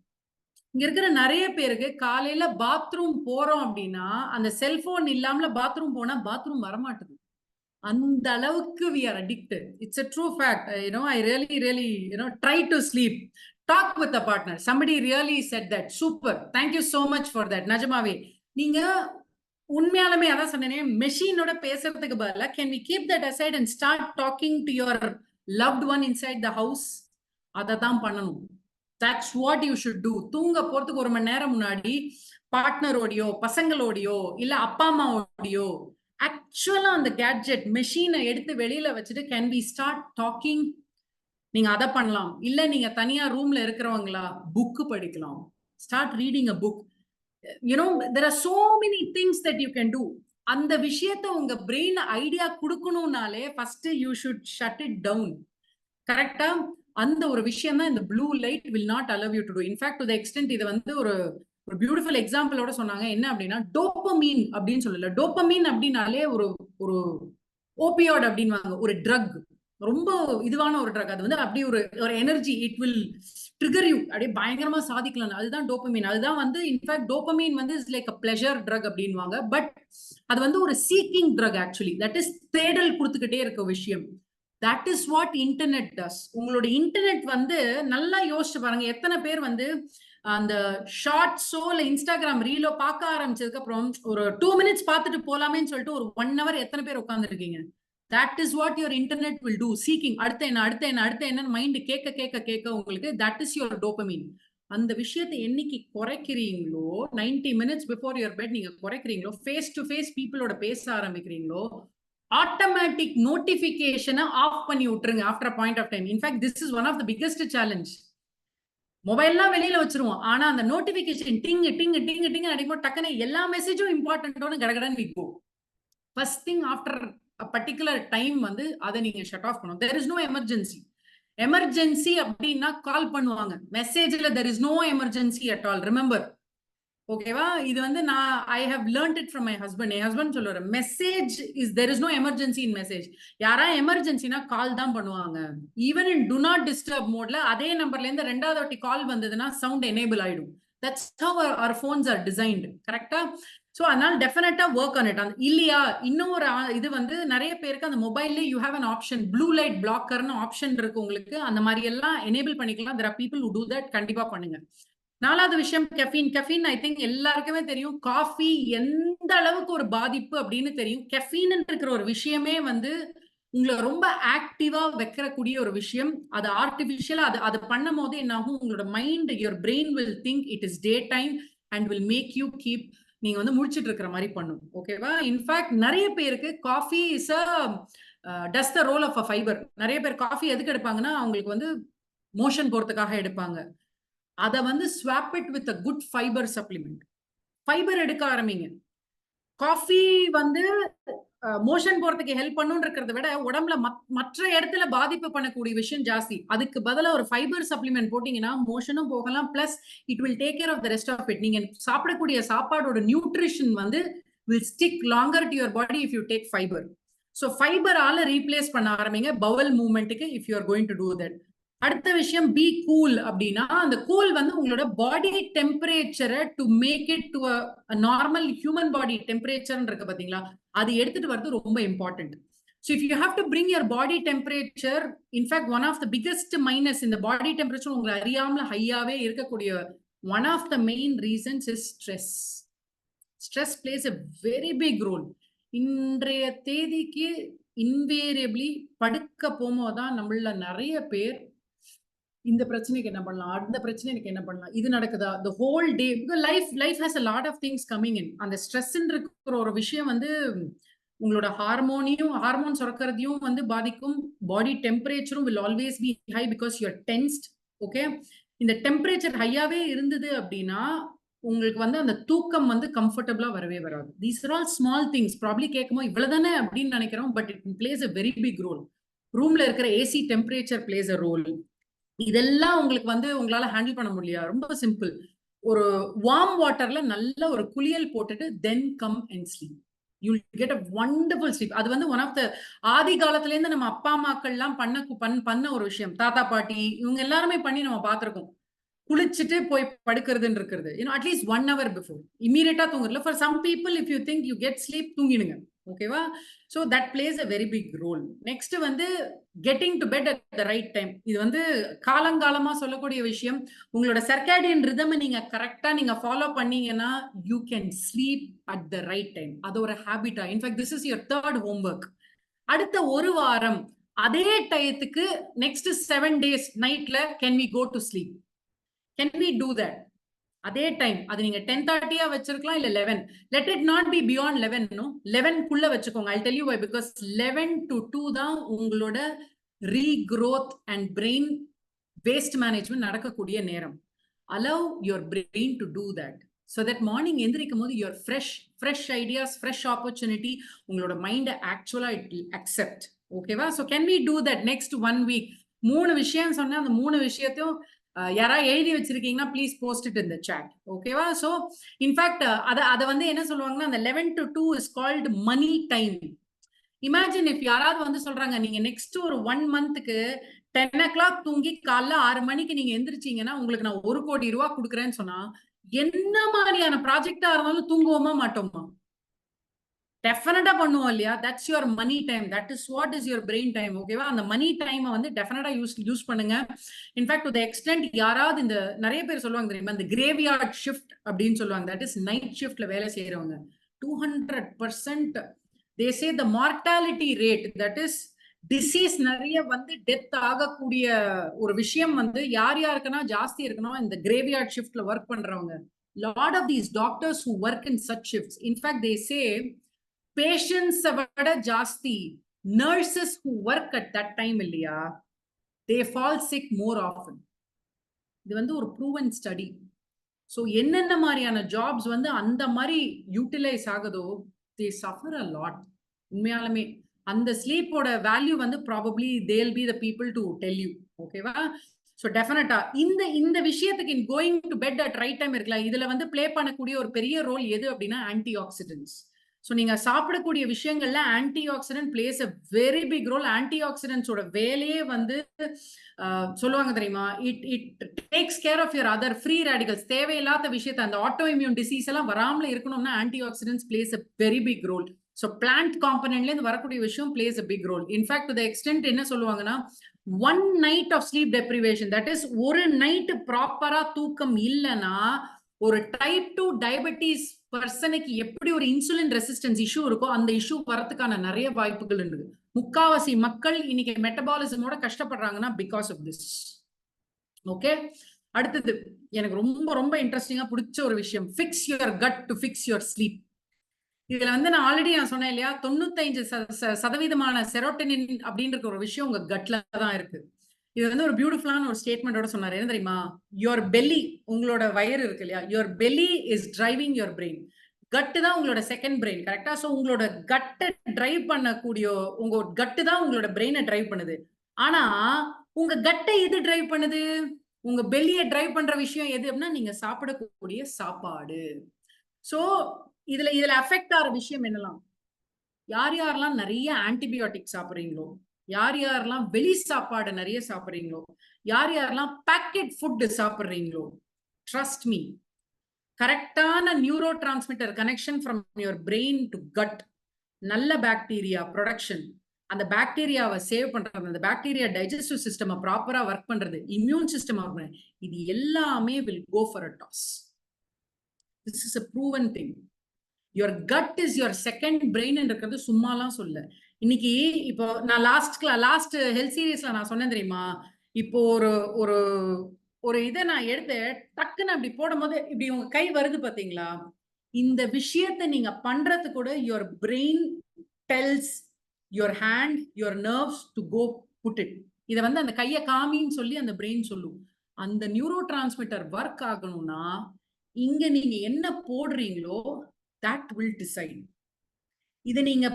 இங்க இருக்கிற நிறைய பேருக்கு காலையில பாத்ரூம் போறோம் அப்படின்னா, அந்த செல்போன் இல்லாமல பாத்ரூம் போனா பாத்ரூம் வரமாட்டுது. அந்த அளவுக்கு we are addicted. It's a true fact. I really try to sleep. Talk with a partner. Somebody really said that. Super. Thank you so much for that. நிஜமாவே நீங்க உண்மையாலுமே அதான் சொன்னேனே, மெஷினோட பேசுறதுக்கு பதிலா can we keep that aside and start talking to your loved one inside the house? அதை தான் பண்ணணும். That's what you should do. தூங்க போறதுக்கு ஒரு மணி நேரம் முன்னாடி பார்ட்னரோடையோ, பசங்களோடையோ, இல்ல அப்பா அம்மாவோடையோ ஆக்சுவலா அந்த கேட்ஜெட் மெஷினை எடுத்து வெளியில வச்சுட்டு கேன் வி ஸ்டார்ட் டாக்கிங்? நீங்க அதை பண்ணலாம். இல்ல நீங்க தனியா ரூம்ல இருக்கிறவங்களா புக் படிக்கலாம். Start reading a book. there are so many things that you can do. அந்த விஷயத்தை உங்க பிரெயின் ஐடியா கொடுக்கணும்னாலே first you should shut it down. கரெக்டா? அந்த ஒரு விஷயம் தான் இந்த blue light will not allow you to do. In fact, to the extent இது வந்து ஒரு பியூட்டிஃபுல் எக்ஸாம்பிளோட சொன்னாங்க. என்ன அப்படின்னா, டோபமீன் அப்படின்னு சொல்லல. டோபமீன் அப்படின்னாலே ஒரு ஓபியாய்டு அப்படின்வாங்க, ஒரு ட்ரக், ரொம்ப இதுவான ஒரு ட்ரக். அது வந்து அப்படி ஒரு energy, it will trigger you, அப்படியே பயங்கரமா சாதிக்கலாம். அதுதான் டோபமீன். அதுதான் வந்து இன்ஃபேக்ட் டோபமீன் வந்து is like a pleasure drug அப்படின்வாங்க. பட் அது வந்து ஒரு seeking drug. Actually that is தேடல் கொடுத்துக்கிட்டே இருக்க விஷயம். That is what internet does. உங்களோட இன்டர்நெட் வந்து நல்லா யோசிச்சு பாருங்க, எத்தனை பேர் வந்து அந்த ஷார்ட்ஸோ இல்ல இன்ஸ்டாகிராம் ரீலோ பார்க்க ஆரம்பிச்சதுக்கு அப்புறம் ஒரு 2 மினிட்ஸ் பார்த்துட்டு போலாமேன்னு சொல்லிட்டு ஒரு 1 hour எத்தனை பேர் உட்கார்ந்துருக்கீங்க? That is what your internet will do. Seeking அடுத்த என்ன அடுத்த என்ன அடுத்த என்ன மைண்ட் கேட்க கேட்க கேட்க உங்களுக்கு தட் இஸ் யுவர் டோபமைன். அந்த விஷயத்தை என்னைக்கு குறைக்கிறீங்களோ 90 மினிட்ஸ் பிஃபோர் யுவர் பெட் நீங்க குறைக்கிறீங்களோ, ஃபேஸ் டு ஃபேஸ் பீப்புளோட பேச ஆரம்பிக்கிறீங்களோ, ஆட்டோமேட்டிக் நோட்டிபிகேஷனை ஆஃப் பண்ணி விட்டுருங்க after point of time. In fact this is one of the biggest challenge. மொபைல்லாம் வெளியில வச்சிருவோம், ஆனா அந்த நோட்டிபிகேஷன் டிங் டிங் டிங் டிங் அடிக்கும் டக்குன்னு எல்லா மெசேஜும் இம்பார்ட்டன்ட்டோன்னு கடகடன் we go. First thing after a particular time வந்து அதை நீங்க ஷட் ஆஃப் பண்ணணும். there is no emergency. Emergency அப்படின்னா கால் பண்ணுவாங்க, மெசேஜ்ல there is no emergency at all, remember. ஓகேவா? இது வந்து நான் I have learnt it from my husband. என் ஹஸ்பண்ட் சொல்லுவாரு, message is there is no emergency in message. யாரா எமர்ஜென்சினா கால் தான் பண்ணுவாங்க. Even in to not disturb மோட்ல அதே நம்பர்ல இருந்து ரெண்டாவது வாட்டி கால் வந்ததுன்னா சவுண்ட் எனேபிள் ஆயிடும். That's how our phones are designed. கரெக்டா? சோ அதனால டெஃபினட்டா ஒர்க் ஆன் இட். இல்லையா இன்னும் ஒரு இது வந்து நிறைய பேருக்கு அந்த மொபைல்ல you have an option, blue light பிளாக்கர்னு ஆப்ஷன் இருக்கு உங்களுக்கு. அந்த மாதிரி எல்லாம் எனேபிள் பண்ணிக்கலாம். there are people who do that. கண்டிப்பா பண்ணுங்க. நாலாவது விஷயம் கெஃபீன். கெஃபீன் ஐ திங்க் எல்லாருக்குமே தெரியும். காஃபி எந்த அளவுக்கு ஒரு பாதிப்பு அப்படின்னு தெரியும். கெஃபீன் இருக்கிற ஒரு விஷயமே வந்து உங்களை ரொம்ப ஆக்டிவா வைக்கக்கூடிய ஒரு விஷயம். அது ஆர்டிபிஷியலா அது பண்ணும் போது என்ன ஆகும், உங்களோட mind your brain will think it is day time and will make you keep நீங்க வந்து முடிச்சிட்டு இருக்கிற மாதிரி பண்ணும். ஓகேவா? இன்ஃபேக்ட் நிறைய பேருக்கு coffee is does the role of a fibre. நிறைய பேர் காஃபி எதுக்கு எடுப்பாங்கன்னா அவங்களுக்கு வந்து மோஷன் போறதுக்காக எடுப்பாங்க. அதை வந்து swap it with a good fibre supplement. Fibre எடுக்க ஆரம்பிங்க. காஃபி வந்து மோஷன் போறதுக்கு ஹெல்ப் பண்ணுன்றத விட உடம்புல மற்ற இடத்துல பாதிப்பு பண்ணக்கூடிய விஷயம் ஜாஸ்தி. அதுக்கு பதிலா ஒரு ஃபைபர் சப்ளிமெண்ட் போட்டீங்கன்னா மோஷனும் போகலாம், plus it will take care of the rest of it. நீங்க சாப்பிடக்கூடிய சாப்பாடோட நியூட்ரிஷன் வந்து will stick longer to your body if you take fibre. ஸோ ஃபைபரால ரீப்ளேஸ் பண்ண ஆரம்பிங்க பவல் மூவ்மெண்ட்டுக்கு if you are going to do that. அடுத்த விஷயம் பி கூல். அப்படின்னா அந்த கூல் வந்து உங்களோட பாடி டெம்பரேச்சரை to make it to normal human body temperature இருக்கு பாத்தீங்களா, அது எடுத்துட்டு வரது ரொம்ப important. So if you have to bring your body temperature, in fact one of the biggest minus இந்த பாடி டெம்பரேச்சர் உங்களை அறியாமல ஹையாவே இருக்கக்கூடிய one of the main reasons is stress. Stress plays a very big role. இன்றைய தேதிக்கு invariably படுக்க போகும்போதுதான் நம்மள நிறைய பேர் இந்த பிரச்சனைக்கு என்ன பண்ணலாம், அந்த பிரச்சனைக்கு என்ன பண்ணலாம், இது நடக்குதா, the whole day, because life has a lot of things coming in. அந்த ஸ்ட்ரெஸ் இருக்கிற ஒரு விஷயம் வந்து உங்களோட ஹார்மோன் சுரக்கிறதையும் வந்து பாதிக்கும். பாடி டெம்பரேச்சரும் will always be high because you are tensed. Okay, இந்த டெம்பரேச்சர் ஹையாவே இருந்தது அப்படின்னா உங்களுக்கு வந்து அந்த தூக்கம் வந்து கம்ஃபர்டபிளா வரவே வராது. these are all small things. Probably கேட்கும்போது இவ்வளவுதானே அப்படின்னு நினைக்கிறோம், but it plays a very big role. ரூம்ல இருக்கிற AC temperature place a role. இதெல்லாம் உங்களுக்கு வந்து உங்களால ஹேண்டில் பண்ண முடியல, ரொம்ப சிம்பிள். ஒரு வார்ம் வாட்டர்ல நல்ல ஒரு குளியல் போட்டுட்டு தென் come and sleep. You will get a wonderful sleep. அது வந்து ஒன் ஆஃப் த ஆதி காலத்துல இருந்து நம்ம அப்பா அம்மாக்கள் எல்லாம் பண்ண ஒரு விஷயம். தாத்தா பாட்டி இவங்க எல்லாருமே பண்ணி நம்ம பார்த்திருக்கோம். குளிச்சுட்டு போய் படுக்கிறதுன்னு இருக்கிறது. At least 1 hour before. இமீடியட்டா தூங்குறதுல for some people if you think you get sleep, தூங்கிடுங்க. ஓகேவா? So that plays a very big role. Next வந்து getting to bed at the right time. இது வந்து காலங்காலமா சொல்லக்கூடிய விஷயம். உங்களோட சர்க்காடியன் ரிதமை நீங்க கரெக்டா நீங்க ஃபாலோ பண்ணீங்கன்னா you can sleep at the right time. அது ஒரு ஹேபிட்டா. In fact this is your 3rd homework. அடுத்த ஒரு வாரம் அதே டயத்துக்கு நெக்ஸ்ட் 7 days நைட்ல can we go to sleep? Can we do that? அதே டைம் அது நீங்க 10:30 வச்சிருக்கலாம், இல்ல 11. Let it not be beyond 11. No, 11 குள்ள வச்சுக்கோங்க. I'll tell you why. Because 11 to 2 தான் உங்களோட regrowth and brain waste management நடக்கக்கூடிய நேரம். Allow your brain to do that. So that morning எந்திரிக்கும் போது you're fresh ideas, fresh opportunity. உங்களோட mind ஆக்சுவலா it will accept. ஓகேவா? So can we do that next 1 week? 3 விஷயம் சொன்னா அந்த 3 விஷயத்தையும் யாரா எழுதி வச்சிருக்கீங்கன்னா please post it in the chat. ஓகேவா? சோ இன்ஃபேக்ட் அத வந்து என்ன சொல்லுவாங்கன்னா அந்த 11 to 2 இஸ் கால்ட் மணி டைம். இமேஜின் இஃப் யாராவது வந்து சொல்றாங்க நீங்க நெக்ஸ்ட் ஒரு 1 monthக்கு 10 o'clock தூங்கி காலைல 6 மணிக்கு நீங்க எந்திரிச்சீங்கன்னா உங்களுக்கு நான் 1 கோடி ரூபாய் கொடுக்குறேன்னு சொன்னா என்ன மாதிரியான ப்ராஜெக்டா இருந்தாலும் தூங்குவோமா மாட்டோமா? டெஃபினட்டா பண்ணுவோம் இல்லையா? That's your money time. That is what is your brain time. ஓகேவா? அந்த மணி டைமை வந்து டெஃபினட்டா யூஸ் பண்ணுங்க. இன்ஃபேக்ட் டு த எக்ஸ்டென்ட் யாராவது இந்த நிறைய பேர் சொல்லுவாங்க தெரியுமா, இந்த கிரேவியார்ட் ஷிஃப்ட் அப்படின்னு சொல்லுவாங்க. தட் இஸ் நைட் ஷிஃப்ட்ல வேலை செய்யறவங்க 200% they say the mortality rate, that is disease நிறைய வந்து டெத் ஆகக்கூடிய ஒரு விஷயம் வந்து யார் யாருக்குன்னா ஜாஸ்தி இருக்கணும், இந்த கிரேவியார்ட் ஷிஃப்ட்ல ஒர்க் பண்றவங்க. Lot of these doctors who work in such shifts, in fact they say பேஷண்ட்ஸை விட ஜாஸ்தி nurses who work at that time இல்லையா, they fall sick more often. இது வந்து ஒரு ப்ரூவன் ஸ்டடி. ஸோ என்னென்ன மாதிரியான ஜாப்ஸ் வந்து அந்த மாதிரி யூட்டிலைஸ் ஆகுதோ, தே சஃபர் அ லாட். உண்மையாலுமே அந்த ஸ்லீப்போட வேல்யூ வந்து probably they'll be the people to tell you. ஓகேவா? ஸோ டெஃபினட்டா இந்த விஷயத்துக்கு in going to bed at right time இருக்குல்ல, இதுல வந்து பிளே பண்ணக்கூடிய ஒரு பெரிய ரோல் எது அப்படின்னா ஆன்டி ஆக்சிடென்ட்ஸ். ஸோ நீங்க சாப்பிடக்கூடிய விஷயங்கள்ல antioxidant plays a very big role. ஆன்டி ஆக்சிடென்ட்ஸோட வேலையே வந்து சொல்லுவாங்க தெரியுமா, it takes care of your other free radicals. தேவையில்லாத விஷயத்த, அந்த ஆட்டோ இம்யூன் டிசீஸ் எல்லாம் வராமல இருக்கணும்னா antioxidants plays a very big role. So plant காம்பனன்ட்ல இருந்து வரக்கூடிய விஷயம் plays a big role. In fact to the extent என்ன சொல்லுவாங்கன்னா, 1 night of sleep deprivation, that is ஒரு நைட் ப்ராப்பரா தூக்கம் இல்லைன்னா ஒரு டைப் 2 டயபெட்டிஸ் பர்சனுக்கு எப்படி ஒரு இன்சுலின் ரெசிஸ்டன்ஸ் இஷ்யூ இருக்கோ அந்த இஷ்யூ வரதுக்கான நிறைய வாய்ப்புகள் இருக்கு. முக்காவாசி மக்கள் இன்னைக்கு மெட்டபாலிசமோட கஷ்டப்படுறாங்கன்னா பிகாஸ் ஆஃப் திஸ். ஓகே, அடுத்தது எனக்கு ரொம்ப ரொம்ப இன்ட்ரெஸ்டிங்கா பிடிச்ச ஒரு விஷயம், fix your cut to fix your sleep. இதுல வந்து நான் ஆல்ரெடி சொன்னேன் இல்லையா, 95% செரோட்டனின் அப்படின்ற ஒரு விஷயம் உங்க கட்ல தான் இருக்கு. இது வந்து ஒரு பியூட்டிஃபுல்லான ஒரு ஸ்டேட்மெண்டோட சொன்னாரு. என்ன தெரியுமா, யுவர் பெல்லி, உங்களோட வயிறு இருக்கு இல்லையா, your belly is driving your brain. Gut தான் உங்களோட செகண்ட் பிரெயின். கரெக்டா? சோ உங்களோட கட்டை டிரைவ் பண்ணக்கூடிய உங்க கட்டு தான் உங்களோட பிரெயினை டிரைவ் பண்ணுது. ஆனா உங்க கட்டை எது டிரைவ் பண்ணுது? உங்க பெல்லியை டிரைவ் பண்ற விஷயம் எது அப்படின்னா நீங்க சாப்பிடக்கூடிய சாப்பாடு. சோ இதுல அஃபெக்ட் ஆகிற விஷயம் என்னலாம், யார் யாரெல்லாம் நிறைய ஆன்டிபயோட்டிக் சாப்பிடுறீங்களோ, யார் யாரெல்லாம் வெளி சாப்பாடு நிறைய சாப்பிடுறீங்களோ, யார் யாரெல்லாம் பேக்கெட் ஃபுட் சாப்பிடுறீங்களோ, ட்ரஸ்ட் மீ, கரெக்டான neuro transmitter connection from your brain to cut, நல்ல பாக்டீரியா ப்ரொடக்ஷன், அந்த பாக்டீரியாவை சேவ் பண்றது, அந்த பாக்டீரியா டைஜஸ்டிவ் சிஸ்டம் ப்ராப்பரா ஒர்க் பண்றது, இம்யூன் சிஸ்டம், இது எல்லாமே will go for a toss. This is a proven thing. Your gut is your second brain என்றது சும்மாலாம் சொல்ல. இன்னைக்கு இப்போ நான் லாஸ்ட் ஹெல்த் சீரீஸ்ல நான் சொன்னேன் தெரியுமா, இப்போ ஒரு ஒரு இதை நான் எடுத்து டக்குன்னு அப்படி போடும் போது இப்படி உங்க கை வருது பாத்தீங்களா, இந்த விஷயத்தை நீங்க பண்றது கூட your brain tells your hand, your nerves to go put it. இதை வந்து அந்த கையை காமின்னு சொல்லி அந்த பிரெயின் சொல்லும். அந்த நியூரோ டிரான்ஸ்மிட்டர் ஒர்க் ஆகணும்னா இங்க நீங்க என்ன போடுறீங்களோ that will decide. இதை நீங்க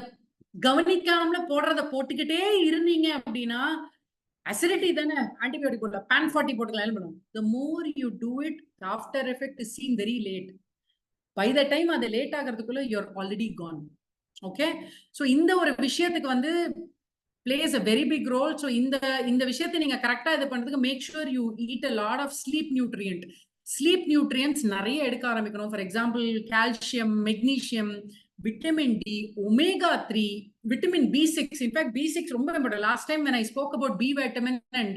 கவனிக்காமல போடுறத போட்டுக்கிட்டே இருந்தீங்க அப்படின்னா அசிடிட்டி தானே, ஆன்டிபயோட்டிக் போடல, pan-40 போட்டுக்கலாம் பண்ணும். The more you do it, the after effect is seen very late. By the time அது லேட் ஆகிறதுக்குள்ள you're already gone. Okay, so இந்த ஒரு விஷயத்துக்கு வந்து plays a very big role. So இந்த விஷயத்தை நீங்க கரெக்டா இது பண்றதுக்கு make sure you eat a lot of sleep nutrient. Sleep nutrients நிறைய எடுக்க ஆரம்பிக்கணும். For example calcium, magnesium, vitamin D, omega 3, vitamin B6. In fact B6 ரொம்ப important. Last time when I spoke about B vitamin and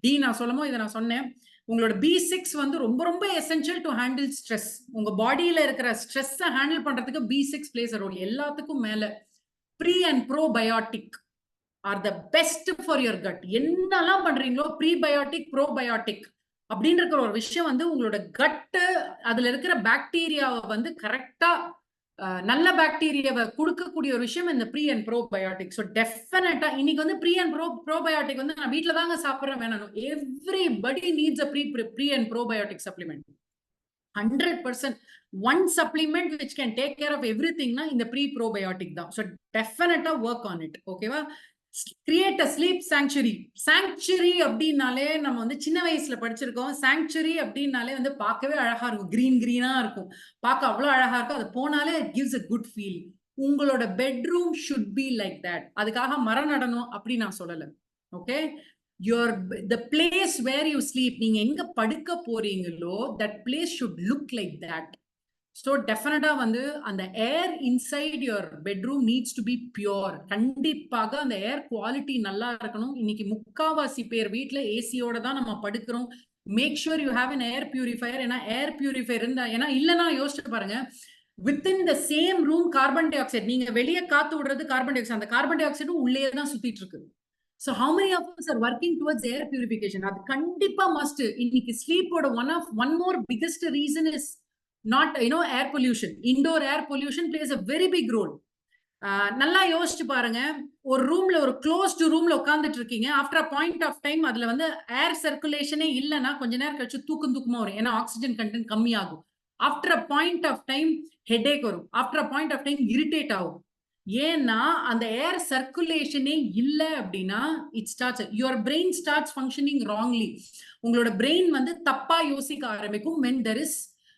D நான் சொல்லும்போது இதை நான் சொன்னேன், உங்களோட B6 வந்து ரொம்ப ரொம்ப எசென்ஷியல் டு ஹேண்டில் ஸ்ட்ரெஸ். உங்க பாடியில இருக்கிற ஸ்ட்ரெஸ்ஸை ஹேண்டில் பண்றதுக்கு B6 பிளேஸ் அ ரோல். எல்லாத்துக்கும் மேல pre and probiotic are the best for your gut. என்னெல்லாம் பண்றீங்களோ ப்ரீபயோட்டிக், ப்ரோபயோட்டிக் அப்படின்ற ஒரு விஷயம் வந்து உங்களோட கட்டு, அதுல இருக்கிற பாக்டீரியாவை வந்து கரெக்டா நல்ல பாக்டீரியாவை கொடுக்கக்கூடிய ஒரு விஷயம் இந்த ப்ரீ அண்ட் ப்ரோபயோட்டிக். ஸோ டெஃபினட்டா இன்னைக்கு வந்து ப்ரீ அண்ட் ப்ரோபயோட்டிக் வந்து நான் வீட்டில் தாங்க சாப்பிட்றேன் வேணும். Everybody needs a pre and probiotic supplement. 100% one supplement which can take care of everything na in the pre-probiotic da. So definitely work on it. Okay va? Create a sleep sanctuary. Sanctuary அப்படினாலே நம்ம வந்து சின்ன வயசுல படிச்சிருக்கோம். sanctuary அப்படினாலே வந்து பார்க்கவே அழகா இருக்கும், greenஆ இருக்கும், பார்க்க அவ்வளவு அழகா இருக்கும். அது போனாலே it gives a good feel. உங்களோட bedroom should be like that. அதுக்காக மரம் நடணும் அப்படி நான் சொல்லல. Okay, the place where you sleep, நீங்க எங்க படுக்க போறீங்களோ that place should look like that. So டெஃபினட்டா வந்து அந்த air inside your bedroom needs to be pure. கண்டிப்பாக அந்த ஏர் குவாலிட்டி நல்லா இருக்கணும். இன்னைக்கு முக்காவாசி பேர் வீட்டுல ஏசியோட தான் நம்ம படுக்கிறோம். Make sure you have an air purifier. ஏன்னா ஏர் பியூரிஃபையர் இருந்தா, ஏன்னா இல்லைன்னா யோசிச்சு பாருங்க, within the same room carbon dioxide, நீங்க வெளியே காத்து விடுறது கார்பன் டை ஆக்சைடு, அந்த கார்பன் டை ஆக்சைடும் உள்ளே தான் சுத்திட்டு இருக்கு. So how many of us are working towards air purification? அது கண்டிப்பா மஸ்ட். இன்னைக்கு ஸ்லீப்போட one more biggest reason is not air pollution. Indoor air pollution plays a very big role. நல்லா யோசிச்சு பாருங்க, ஒரு ரூம்ல, ஒரு க்ளோஸ்டு ரூம்ல உட்கார்ந்துட்டு இருக்கீங்க. ஆஃப்டர் பாயிண்ட் ஆஃப் டைம் அதுல வந்து ஏர் சர்க்குலேஷனே இல்லைன்னா கொஞ்ச நேரம் கழிச்சு தூக்கமா வரும். ஏன்னா ஆக்சிஜன் கண்டென்ட் கம்மியாகும். After point of time headache வரும். After point of time irritate ஆகும். ஏன்னா அந்த ஏர் சர்க்குலேஷனே இல்ல அப்படின்னா it starts, your brain starts functioning wrongly. உங்களோட பிரெயின் வந்து தப்பா யோசிக்க ஆரம்பிக்கும் when there is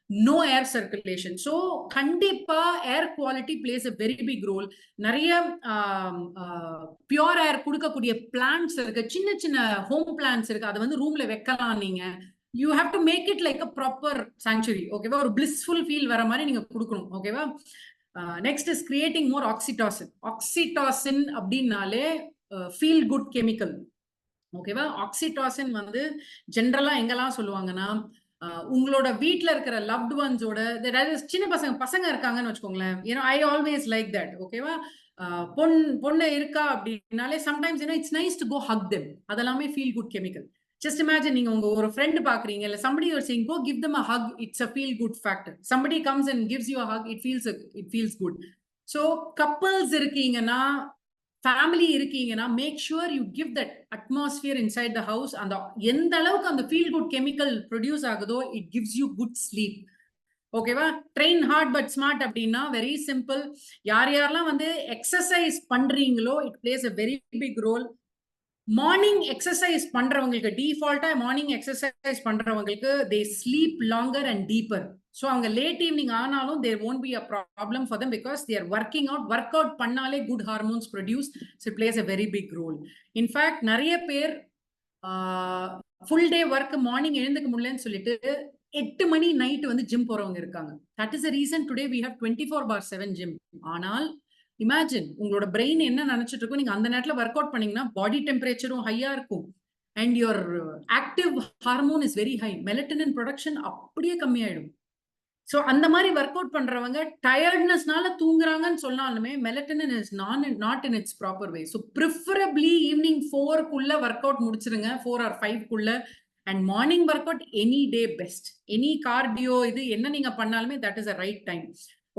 no air circulation. So கண்டிப்பா air quality plays a very big role. நிறைய பியூர் ஏர் கொடுக்கக்கூடிய பிளான்ட்ஸ் இருக்கு, சின்ன சின்ன ஹோம் பிளான்ட்ஸ் இருக்கு. அதை வந்து ரூம்ல வைக்கலாம். நீங்க you have to make it like a proper sanctuary. ஓகேவா? ஒரு பிளிஸ்ஃபுல் ஃபீல் வர மாதிரி நீங்க கொடுக்கணும். ஓகேவா? Next is creating more oxytocin. Oxytocin அப்படின்னாலே ஃபீல் குட் கெமிக்கல். ஓகேவா? ஆக்சிடாசின் வந்து ஜென்ரலா எங்கெல்லாம் சொல்லுவாங்கன்னா, உங்களோட வீட்டுல இருக்கிற லவ்ட் ஒன்ஸோட, சின்ன பசங்க இருக்காங்கன்னு வச்சுக்கோங்களேன். I always like that. ஓகேவா? பொண்ணு இருக்கா அப்படின்னாலே sometimes it's nice to go hug them. அதெல்லாமே feel good chemical. Just imagine, நீங்க உங்க ஒரு ஃப்ரெண்ட் பாக்குறீங்க, இல்ல somebody you're saying go give them a hug, it's a feel good factor. Somebody comes and gives you a hug, it feels good. So couples இருக்கீங்கன்னா, family இருக்கீங்கன்னா, make sure you give that atmosphere inside the house. அந்த எந்த அளவுக்கு அந்த feel good chemical produce ஆகுதோ it gives you good sleep. ஓகேவா? Train hard but smart அப்படின்னா very simple. யாரெல்லாம் வந்து எக்ஸசைஸ் பண்றீங்களோ it plays a very big role. Morning exercise பண்றவங்களுக்கு, டிஃபால்ட்டா மார்னிங் எக்ஸசைஸ் பண்றவங்களுக்கு they sleep longer and deeper. So அவங்க லேட் ஈவினிங் ஆனாலும் there won't be a problem for them because they are working out. Work out பண்ணாலே good hormones produce. So it plays a very big role. In fact நிறைய பேர் full day work, morning எழுந்துக்க முடியலன்னு சொல்லிட்டு 8 மணி night வந்து gym போறவங்க இருக்காங்க. That is the reason today we have 24/7 gym. ஆனால் இமேஜின், உங்களோட பிரெயின் என்ன நினைச்சிட்டு இருக்கும், நீங்க அந்த நேரத்துல ஒர்க் அவுட் பண்ணீங்கன்னா பாடி டெம்பரேச்சரும் ஹையா இருக்கும் and your active hormone is very high. Melatonin production அப்படியே கம்மியாயிடும். ஸோ அந்த மாதிரி ஒர்க் அவுட் பண்றவங்க டயர்ட்னஸ்னால தூங்குறாங்கன்னு சொன்னாலுமே melatonin is not in its proper way. So preferably evening 4க்குள்ள ஒர்க் அவுட் முடிச்சிருங்க, 4 or 5க்குள்ள. And morning work out any day best. Any cardio இது என்ன நீங்க பண்ணாலுமே that is a right time.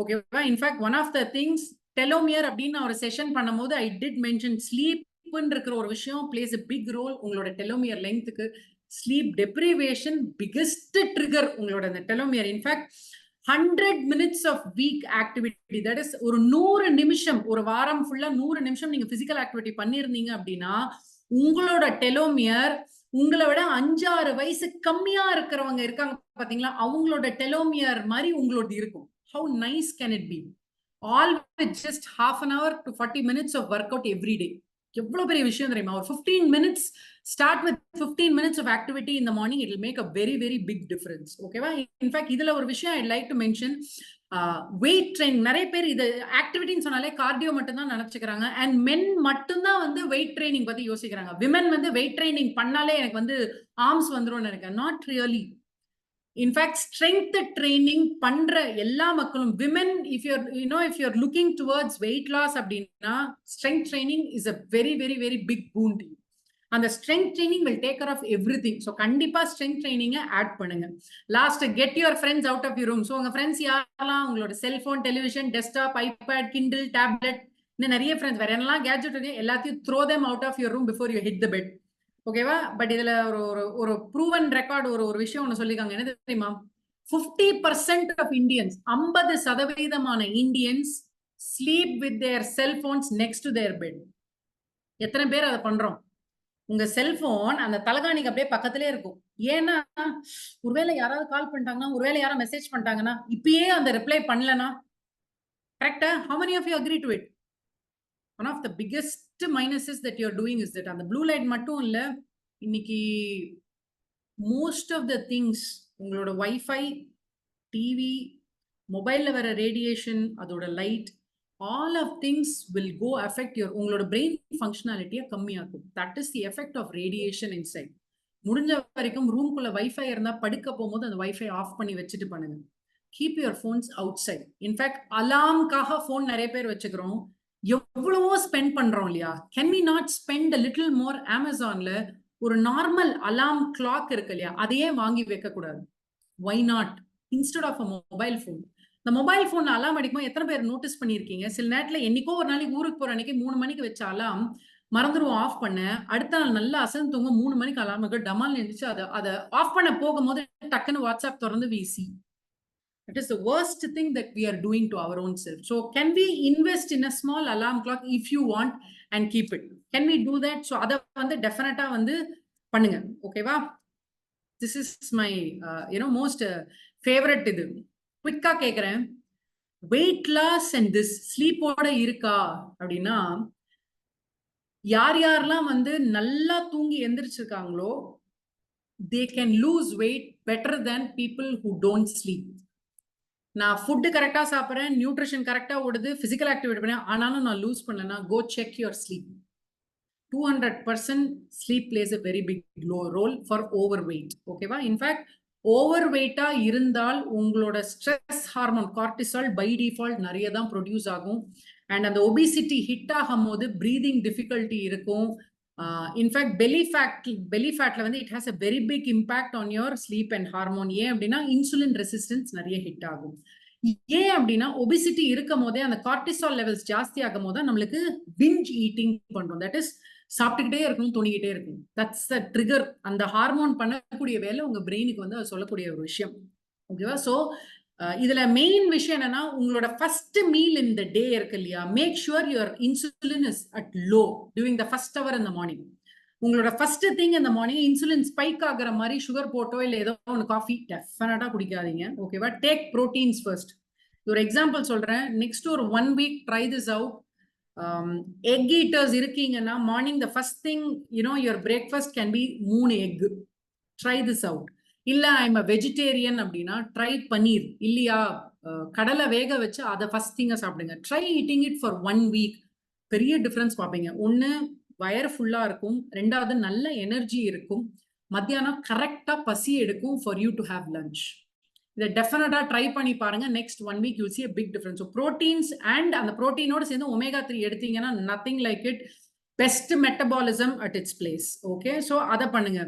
ஓகேவா? In fact one of the things telomere அப்படின்னு ஒரு செஷன் பண்ணும்போது ஐ டிட் மென்ஷன் ஸ்லீப்னு இருக்கிற ஒரு விஷயம் பிளேஸ் a big role உங்களோட டெலோமியர் லெங்க்த்துக்கு. ஸ்லீப் டெப்ரிவேஷன் பிகெஸ்ட் ட்ரிகர் உங்களோட அந்த டெலோமியர். இன்ஃபேக்ட் 100 minutes of week activity, that is ஒரு 100 நிமிஷம், ஒரு வாரம் ஃபுல்லா 100 நிமிஷம் நீங்க பிசிக்கல் ஆக்டிவிட்டி பண்ணிருந்தீங்க அப்படின்னா உங்களோட டெலோமியர் உங்களை விட 5-6 வயசு கம்மியா இருக்கிறவங்க இருக்காங்க பாத்தீங்களா, அவங்களோட டெலோமியர் மாதிரி உங்களோட இருக்கும். How nice can it be? All with just half an hour to 40 minutes of workout every day. எவ்வளவு பெரிய விஷயம் தெரியுமா? ஒரு 15 minutes, start with 15 minutes of activity in the morning, it will make a very very big difference. ஓகேவா? In fact இதுல ஒரு விஷயம் I'd like to mention, weight training. நிறைய பேர் இது ஆக்டிவிட்டின்னு சொன்னாலே கார்டியோ மட்டும் தான் நினைச்சுக்கிறாங்க அண்ட் மென் மட்டும்தான் வந்து வெயிட் ட்ரைனிங் பத்தி யோசிக்கிறாங்க. விமன் வந்து வெயிட் ட்ரைனிங் பண்ணாலே எனக்கு வந்து ஆர்ம்ஸ் வந்துரும் நினைக்கிறேன். Not really. In fact strength training பண்ற எல்லா மக்களும், women, if you're looking towards weight loss அப்படின்னா strength training is a very very very big boon to you. அந்த strength training will take care of everything. So கண்டிப்பா strength training add பண்ணுங்க. Last, get your friends out of your room. So உங்க friends யாரெல்லாம் உங்களோட cellphone, television, desktop, iPad, Kindle, tablet, இன்னும் நிறைய friends வேற என்னெல்லாம் கேட்ஜெட் இருக்கு எல்லாத்தையும் throw them out of your room before you hit the bed. ஓகேவா? பட் இதுல ஒரு ப்ரூவன் ரெக்கார்ட், ஒரு விஷயம் ஒண்ணு சொல்லிருக்காங்க. என்ன தெரியுமா? 50% of Indians, 50% Indians sleep with their cellphones next to their bed. எத்தனை பேர் அதை பண்றோம்? உங்க செல்போன் அந்த தலகாணிக்கு அப்படியே பக்கத்திலே இருக்கும். ஏன்னா ஒருவேளை யாராவது கால் பண்ணிட்டாங்கன்னா, ஒருவேளை யாராவது மெசேஜ் பண்ணிட்டாங்கன்னா, இப்பயே அந்த ரிப்ளை பண்ணலனா, கரெக்டா? how many of you agree to it? One of the biggest minuses that you're doing is that அந்த ப்ளூ லைட் மட்டும் இல்ல, இன்னைக்கு மோஸ்ட் ஆஃப் த திங்ஸ், உங்களோட வைஃபை, டிவி, மொபைல்ல வர ரேடியேஷன், அதோட light, all of things will go affect your உங்களோட brain functionality கம்மியாக்கும். That is the effect of radiation inside. முடிஞ்ச வரைக்கும் ரூம்குள்ள வைஃபை இருந்தா படுக்க போகும்போது அந்த வைஃபை ஆஃப் பண்ணி வச்சுட்டு பண்ணுங்க. Keep your phones outside. In fact அலார்ம்காக ஃபோன் நிறைய பேர் வச்சுக்கிறோம். எவ்வளவோ ஸ்பெண்ட் பண்றோம் இல்லையா? Can we not spend a little more? அமேசான்ல ஒரு நார்மல் அலார்ம் கிளாக் இருக்கு இல்லையா, அதையே வாங்கி வைக்க கூடாது. Why not? Instead of a mobile phone. இந்த மொபைல் ஃபோன் அலாம் அடிக்கும்போது எத்தனை பேர் நோட்டீஸ் பண்ணியிருக்கீங்க? சில நேரத்தில் என்னைக்கோ ஒரு நாளைக்கு ஊருக்கு போற அன்னைக்கு 3 மணிக்கு வச்ச அலாம் மறந்துடுவோம் ஆஃப் பண்ண. அடுத்த நாள் நல்லா அசந்து தூங்க 3 மணிக்கு அலாம் டமால் எழுந்துச்சு அதை ஆஃப் பண்ண போகும்போது டக்குன்னு வாட்ஸ்அப் திறந்து வீசி. It is the worst thing that we are doing to our own self. So can we invest in a small alarm clock if you want and keep it? Can we do that? So அதை வந்து டெஃபினட்டா வந்து பண்ணுங்க. ஓகேவா? This is my most favorite இது. குவிக்கா கேக்குறேன். Weight loss and this ஸ்லீப்போட இருக்கா அப்படின்னா, யார் யாரெல்லாம் வந்து நல்லா தூங்கி எந்திரிச்சிருக்காங்களோ they can lose weight better than people who don't sleep. நான் ஃபுட் கரெக்டா சாப்பிட்றேன், நியூட்ரிஷன் கரெக்டா ஓடுது, பிசிக்கல் ஆக்டிவிட்டி பண்ணேன், ஆனாலும் நான் லூஸ் பண்ணேன்னா go check your sleep. 200% sleep plays a very big role for overweight. ஓகேவா? இன்ஃபேக்ட் ஓவர் வெயிட்டா இருந்தால் உங்களோட stress hormone cortisol by default நிறைய தான் ப்ரொடியூஸ் ஆகும். அண்ட் அந்த ஒபிசிட்டி ஹிட் ஆகும் போது பிரீதிங் டிஃபிகல்ட்டி இருக்கும். இன்ஃபேக்ட் பெலி ஃபேட்ல வந்து it has a very big impact on your sleep and hormone. ஏன் அப்படின்னா இன்சுலின் ரெசிஸ்டன்ஸ் நிறைய ஹிட் ஆகும். ஏன் அப்படின்னா ஒபிசிட்டி இருக்கும் போதே அந்த கார்டிசால் லெவல்ஸ் ஜாஸ்தி ஆகும் போது நம்மளுக்கு பிஞ்ச் ஈட்டிங் பண்றோம். தட் இஸ் சாப்பிட்டுக்கிட்டே இருக்கணும், தோணிக்கிட்டே இருக்கும். That's the trigger. அந்த ஹார்மோன் பண்ணக்கூடிய வேலை உங்க பிரெயினுக்கு வந்து சொல்லக்கூடிய ஒரு விஷயம். ஓகேவா? ஸோ இதுல மெயின் விஷயம் என்னன்னா, உங்களோட ஃபர்ஸ்ட் மீல் இன் த டே இருக்கு இல்லையா, make sure your insulin is at low during the first hour இந்த மார்னிங். உங்களோட ஃபர்ஸ்ட் திங் இந்த மார்னிங் இன்சுலின் ஸ்பைக் ஆகிற மாதிரி சுகர் போட்டோ இல்லை ஏதோ ஒன்று காஃபி டெஃபினட்டா குடிக்காதீங்க. ஓகேவா? Take proteins first. ஒரு எக்ஸாம்பிள் சொல்றேன். நெக்ஸ்ட் ஒரு 1 week try this out. Egg eaters இருக்கீங்கன்னா morning the first thing your breakfast can be 3 egg. Try this out. இல்ல ஐம் அ வெஜிடேரியன் அப்படின்னா ட்ரை பன்னீர் இல்லையா, கடலை வேக வச்சு அதை ஃபர்ஸ்ட் திங்க சாப்பிடுங்க. Try eating it for 1 week. பெரிய டிஃபரன்ஸ் பார்ப்பீங்க. ஒன்னு வயர் ஃபுல்லா இருக்கும், ரெண்டாவது நல்ல எனர்ஜி இருக்கும், மத்தியானம் கரெக்டா பசி எடுக்கும் for you to have lunch. இதை டெஃபினட்டா ட்ரை பண்ணி பாருங்க. Next 1 week you see a big difference. So proteins and அந்த புரோட்டீனோட சேர்ந்து ஒமேகா 3 எடுத்தீங்கன்னா nothing like it. Best metabolism at its place. Okay, so அதை பண்ணுங்க.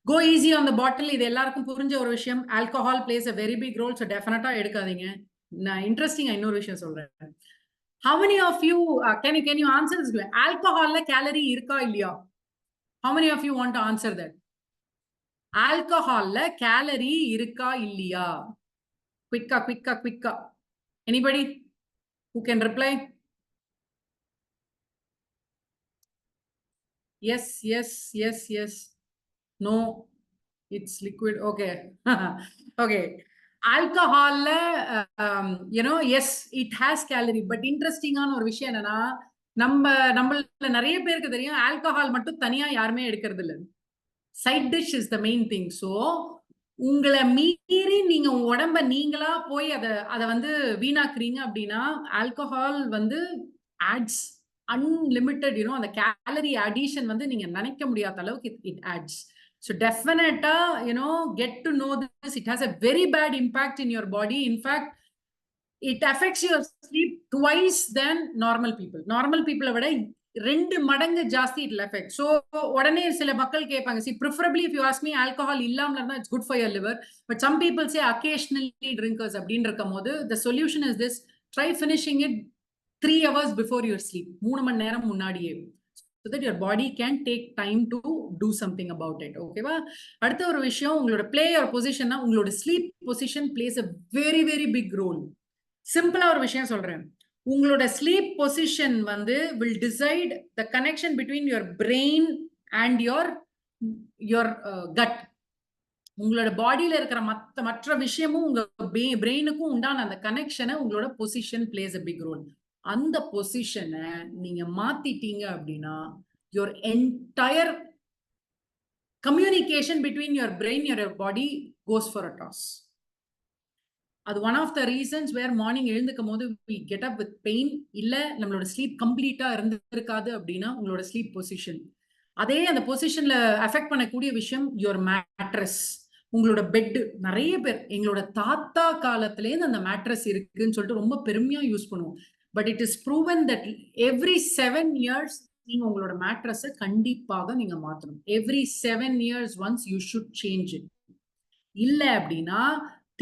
Go easy on the bottle. இது எல்லாருக்கும் புரிஞ்ச ஒரு விஷயம். Alcohol plays a very big role. So டெஃபினட்டா எடுக்காதீங்க. நான் இன்ட்ரெஸ்டிங் இன்னொரு விஷயம் சொல்றேன். How many of you can you answer this? Alcoholல கேலரி இருக்கா இல்லையா? How many of you want to answer that? ஆல்கஹால்ல கேலரி இருக்கா இல்லையா? குவிக்கா. Anybody who can reply? Yes. No, it's liquid. Okay. Okay. ஆல்கஹால்ல yes, it has calorie. But இன்ட்ரெஸ்டிங்கான ஒரு விஷயம் என்னன்னா, நம்மள நிறைய பேருக்கு தெரியும் ஆல்கஹால் மட்டும் தனியா யாருமே எடுக்கிறது இல்லை. Side dish is the main thing. So உங்களை மீறி நீங்க உங்க உடம்ப நீங்களா போய் அதை வந்து வீணாக்குறீங்க அப்படின்னா ஆல்கஹால் வந்து ஆட்ஸ் அன்லிமிட்டட் அந்த கேலரி அடிஷன் வந்து நீங்க நினைக்க முடியாத அளவுக்கு it adds. So definitely get to know this. It has a very bad impact in your body. In fact it affects your sleep twice than normal people. Normal people விட 2 மடங்கு ஜாஸ்தி it will affect. So உடனே சில மக்கள் கேட்பாங்க, see preferably if you ask me alcohol இல்லாம இருந்தா it's good for your liver, but some people say occasionally drinkers அப்படின்னு இருக்கும்போது the solution is this: try finishing it 3 hours before your sleep. 3 மணி நேரம் முன்னாடியே, so that your body can take time to do something about it. ஓகேவா? அடுத்த ஒரு விஷயம், உங்களோட play or position, உங்களோட sleep position plays a very very big role. சிம்பிளா ஒரு விஷயம் சொல்றேன். உங்களோட ஸ்லீப் பொசிஷன் வந்து will decide the connection between your brain and your gut. உங்களோட பாடியில இருக்கிற மற்ற விஷயமும் உங்க பிரெயினுக்கும் உண்டான அந்த கனெக்ஷனை உங்களோட position place a big role. அந்த பொசிஷனை நீங்க மாத்திட்டீங்க அப்படின்னா your entire communication between your brain and your body goes for a toss. அது one of the reasons where morning எழுந்துக்கும் போது we get up with pain, இல்ல நம்மளோட ஸ்லீப் கம்ப்ளீட்டா இருந்திருக்காது அப்படின்னா உங்களோட ஸ்லீப் பொசிஷன். அதே அந்த பொசிஷன்ல அஃபெக்ட் பண்ணக்கூடிய விஷயம் யுவர் மேட்ரஸ், உங்களோட பெட். நிறைய பேர் எங்களோட தாத்தா காலத்திலேருந்து அந்த மேட்ரஸ் இருக்குன்னு சொல்லிட்டு ரொம்ப பெருமையா யூஸ் பண்ணுவோம். But it is proven that every 7 years நீங்க உங்களோட மேட்ரஸை கண்டிப்பாக நீங்க மாத்தணும். Every 7 years once you should change it. இல்ல அப்படின்னா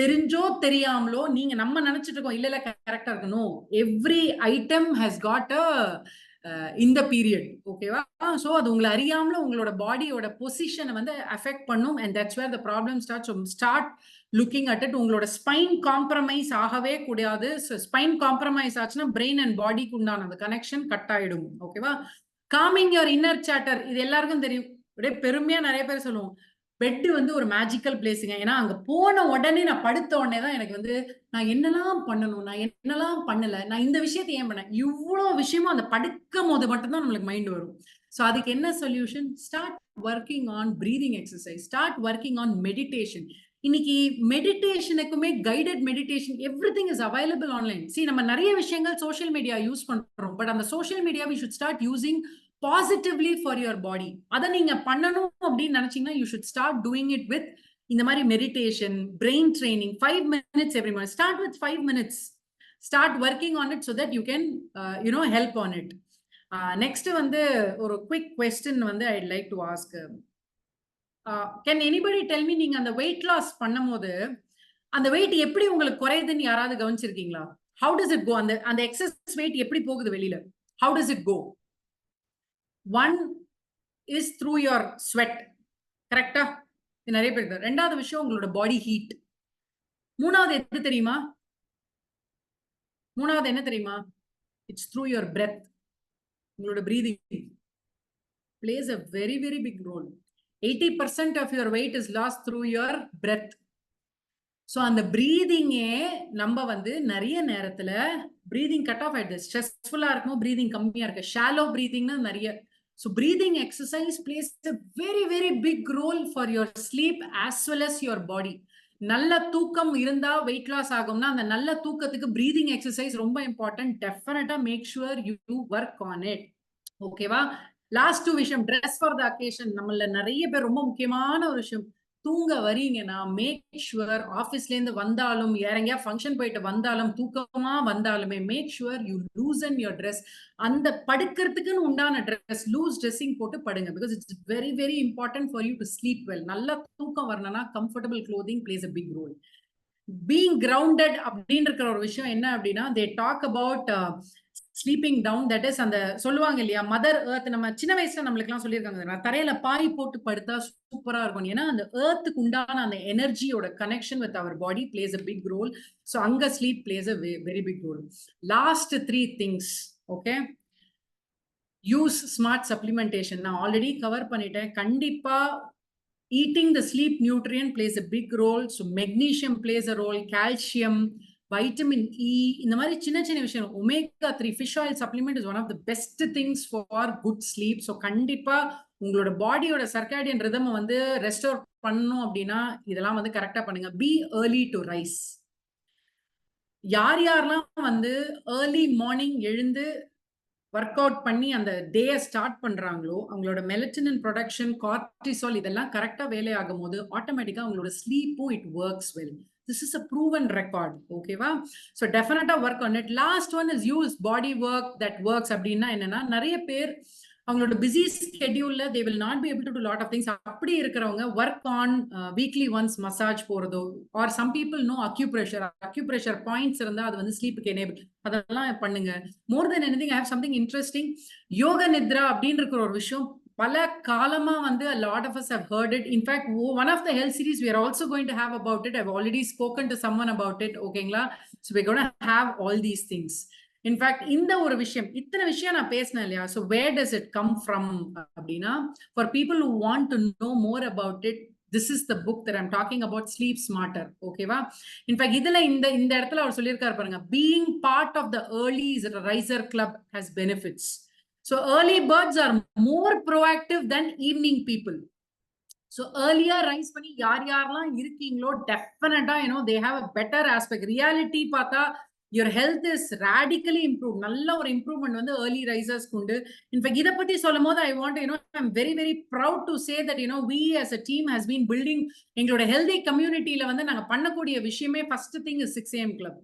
தெரிஞ்சோ தெரியாமலோ நீங்க நம்ம நினைச்சிட்டு இருக்கோம் இல்ல கரெக்டா இருக்கணும். Every item has got a இந்த பீரியட். ஓகேவா? சோ அது உங்களை அறியாமல உங்களோட பாடியோட பொசிஷனை வந்து அஃபெக்ட் பண்ணும். And that's where the problem start looking at it. உங்களோட ஸ்பைன் காம்ப்ரமைஸ் ஆகவே கூடாது. ஸ்பைன் காம்ப்ரமைஸ் ஆச்சுன்னா பிரெயின் அண்ட் பாடிக்கு உண்டான அந்த கனெக்ஷன் கட் ஆயிடும். ஓகேவா? காமிங் யுவர் இன்னர் சாட்டர், இது எல்லாருக்கும் தெரியும். அப்படியே பெருமையா நிறைய பேர் சொல்லுவோம் பெட் வந்து ஒரு மேஜிக்கல் பிளேஸுங்க. ஏன்னா அங்க போன உடனே நான் படுத்த உடனே தான் எனக்கு வந்து நான் என்னெல்லாம் பண்ணணும், நான் என்னெல்லாம் பண்ணல, நான் இந்த விஷயத்தை ஏன் பண்ணேன், இவ்வளோ விஷயமும் அந்த படுக்கும் போது மட்டும்தான் நம்மளுக்கு மைண்ட் வரும். ஸோ அதுக்கு என்ன solution? Start working on breathing exercise, start working on meditation. இன்னைக்கு மெடிடேஷனுக்குமே guided meditation everything is available online. சி நம்ம நிறைய விஷயங்கள் சோஷியல் மீடியா யூஸ் பண்றோம். பட் அந்த social media we should start using positively for your body. அதை நீங்க பண்ணணும் அப்படின்னு நினைச்சீங்கன்னா you should start doing it with இந்த மாதிரி meditation, brain training. 5 minutes every morning. Start with 5 minutes. Start working on it so that you can help on it. Next வந்து ஒரு quick question வந்து I'd like to ask. Can anybody tell me நீங்க அந்த weight loss பண்ணும்போது அந்த weight எப்படி உங்களுக்கு குறையுதுன்னு யாராவது கவனிச்சிருக்கீங்களா? How does it go? அந்த excess weight எப்படி போகுது வெளியில? How does it go? One is through your sweat. கரெக்டா? இது நிறைய பேருக்கு. ரெண்டாவது விஷயம் உங்களோட பாடி ஹீட். மூணாவது எது தெரியுமா? மூணாவது என்ன தெரியுமா? It's through your breadth. உங்களோட breathing plays a very very big role. 80% of your weight is lost through your breath. So அந்த பிரீதிங்கே நம்ம வந்து நிறைய நேரத்துல பிரீதிங் கட் ஆஃப் ஆயிடுது. ஸ்ட்ரெஸ்ஃபுல்லா இருக்கும், பிரீதிங் கம்மியா இருக்கு. ஷாலோ பிரீதிங்னா நிறைய. So breathing exercise plays a very very big role for your sleep as well as your body. நல்ல தூக்கம் இருந்தா weight loss ஆகும்னா அந்த நல்ல தூக்கத்துக்கு breathing exercise ரொம்ப important. Definitely make sure you work on it. ஓகேவா? லாஸ்ட் 2 விஷயம், dress for the occasion. நம்மள நிறைய பேர் ரொம்ப முக்கியமான ஒரு விஷயம், தூங்க வரீங்கன்னா மேக் ஷுவர் ஆபீஸ்ல இருந்து வந்தாலும் எங்கேயா ஃபங்க்ஷன் போயிட்டு வந்தாலும் தூக்கமா வந்தாலுமே make sure you loosen your dress. அந்த படுக்கிறதுக்குன்னு உண்டான ட்ரெஸ், லூஸ் ட்ரெஸ்ஸிங் போட்டு படுங்க. Because it's very very important for you to sleep well. நல்ல தூக்கம் வரணும்னா comfortable clothing plays a big role. Being grounded அப்படின்னு இருக்கிற ஒரு விஷயம் என்ன அப்படின்னா, they talk about sleeping down. That is அந்த சொல்லுவாங்க இல்லையா, மதர் எர்த். நம்ம சின்ன வயசுல நம்மளுக்கு எல்லாம் சொல்லியிருக்காங்க தரையில பாய் போட்டு படுத்தா சூப்பரா இருக்கும். ஏன்னா அந்த எர்த்துக்கு உண்டான அந்த எனர்ஜியோட connection with our body plays a big role. So அங்க sleep plays a very big role. Last 3 things. Okay, use smart supplementation. நான் ஆல்ரெடி கவர் பண்ணிட்டேன். கண்டிப்பா eating the sleep nutrient plays a big role. So magnesium plays a role, calcium, vitamin E, இந்த மாதிரி சின்ன சின்ன விஷயம். omega 3 fish oil supplement is one of the best things for good sleep. So கண்டிப்பா உங்களோட பாடியோட சர்க்காடியன் ரிதம் வந்து restore பண்ணணும் அப்படின்னா இதெல்லாம் வந்து கரெக்டா பண்ணுங்க. be early to rise. யாரெல்லாம் வந்து early morning எழுந்து ஒர்க் அவுட் பண்ணி அந்த டேயை ஸ்டார்ட் பண்றாங்களோ அவங்களோட மெலட்டனின் ப்ரொடக்ஷன், கார்டிசால் இதெல்லாம் கரெக்டா வேலையாகும் போது ஆட்டோமேட்டிக்கா அவங்களோட ஸ்லீப்பும் it works well. This is a proven record. ஓகேவா? ஸோ டெஃபினட்டா work on it. Last one is use body work that works. அப்படின்னா என்னன்னா, நிறைய பேர் அவங்களோட பிஸி ஸ்கெடியூல்ல they will not be able to do lot of things. அப்படி இருக்கிறவங்க work on weekly once massage போறதோ, or some people know acupressure points இருந்தா அது வந்து ஸ்லீப்புக்கு எனேபிள், அதெல்லாம் பண்ணுங்க. More than anything I have something interesting. யோக நித்ரா அப்படின்னு இருக்கிற ஒரு விஷயம் பல காலமா வந்து a lot of us have heard it. In fact, one of the health series we are also going to have about it. I've already spoken to someone about it. ஓகேங்களா? So we're going to have all these things. In fact இந்த ஒரு விஷயம், இத்தனை விஷயம் நான் பேசினேன் இல்லையா? So where does it come from அப்படின்னா, for people who want to know more about it, this is the book that I'm talking about, Sleep Smarter. ஓகேவா? இன்ஃபேக்ட் இதுல இந்த இடத்துல அவர் சொல்லியிருக்காரு பாருங்க, being part of the early riser club has benefits. So early birds are more proactive than evening people. So earlier rise பண்ணி யாரெல்லாம் இருக்கீங்களோ definitely they have a better aspect. Reality பார்த்தா your health is radically improved. நல்ல ஒரு improvement வந்து early risers உண்டு. In fact இத பத்தி சொல்லும்போது I want to I'm very very proud to say that we as a team has been building எங்களோட healthy communityல வந்து நாங்க பண்ணக்கூடிய விஷயமே first thing is 6 AM club.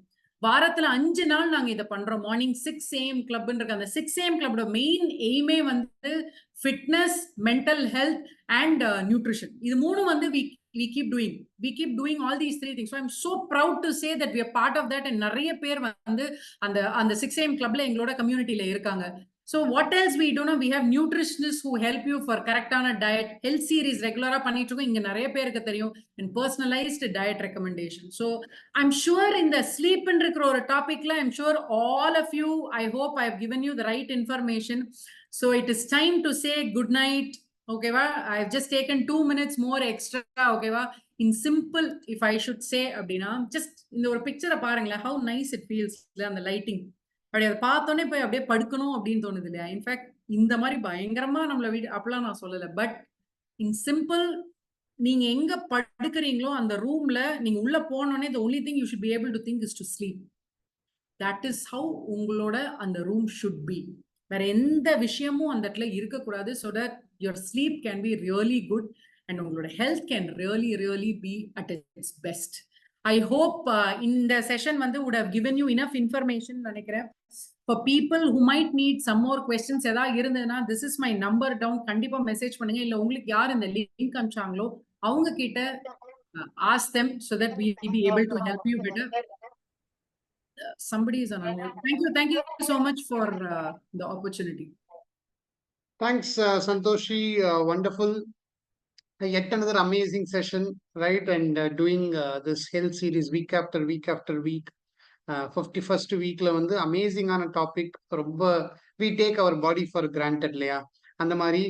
வாரத்துல 5 நாள் நாங்க இத பண்றோம். மார்னிங் 6 AM கிளப்ன்ற அந்த 6 AM கிளப்போட மெயின் எய்மே வந்து fitness, mental health and nutrition. இது மூணு வந்து we keep doing all these three things. So I'm so proud to say that we are part of that and நிறைய பேர் வந்து அந்த 6 AM கிளப்ல எங்களோட கம்யூனிட்டில இருக்காங்க. So what else we do now? We have nutritionists who help you for correctana diet. Health series regular பண்ணிட்டு இருக்கோம். இங்க நிறைய பேருக்கு தெரியும் and personalized diet recommendation. So I'm sure in the sleep and இருக்கிற topicல I'm sure all of you, I hope I've given you the right information. So it is time to say good night. Okay va? I've just taken 2 minutes more extra. Okay va? In simple, if I should say அப்படினா just இந்த ஒரு picture பாருங்களேன், how nice it feels அந்த lighting. அப்படி அதை பார்த்தோன்னே போய் அப்படியே படுக்கணும் அப்படின்னு தோணுது இல்லையா? இன்ஃபேக்ட் இந்த மாதிரி பயங்கரமா நம்மள வீடு அப்படிலாம் நான் சொல்லல. பட் இன் சிம்பிள், நீங்க எங்க படுக்கிறீங்களோ அந்த ரூம்ல நீங்க உள்ள போனோடனே the only thing you should be able to think is to sleep. That is how உங்களோட அந்த ரூம் should be. வேற எந்த விஷயமும் அந்த இடத்துல இருக்கக்கூடாது. So that your sleep can be really good and உங்களோட health can really be at its best. I hope in the session would have given you enough information நினைக்கிறேன். For people who might need some more questions ஏதாவது இருந்ததுன்னா this is my number down, கண்டிப்பா message பண்ணுங்க. இல்ல உங்களுக்கு யார் இந்த link அனுப்பிச்சாங்களோ அவங்க கிட்ட ask them so that we be able to help you better. Somebody is on unmute. Thank you so much for the opportunity. Thanks Santoshi, wonderful. Yet another amazing session, right? And doing this health series week after week after week. 51st weekல வந்து அமேசிங்கான topic. ரொம்ப we take our body for granted இல்லையா? அந்த மாதிரி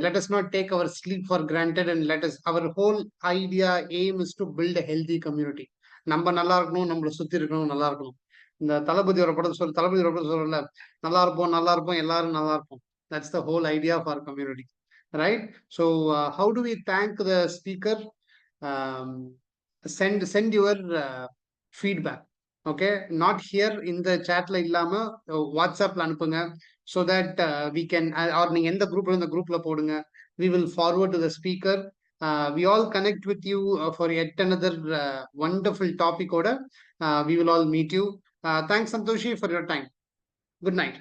let us not take our sleep for granted and our whole idea aim is to build a healthy community. நம்ம நல்லா இருக்கணும், நம்மளை சுத்தி இருக்கணும், நல்லா இருக்கணும். இந்த தளபதியோட படத்தை சொல்லல, நல்லா இருப்போம் எல்லாரும் நல்லா இருப்போம். That's the whole idea of our community, right? So how do we thank the speaker? Send your feedback. Okay, not here in the chat la illama WhatsApp la anupunga so that we can, or neenga endha group la indha group la podunga, we will forward to the speaker. We all connect with you for yet another wonderful topic oda. We will all meet you. Thanks Santoshi for your time. Good night.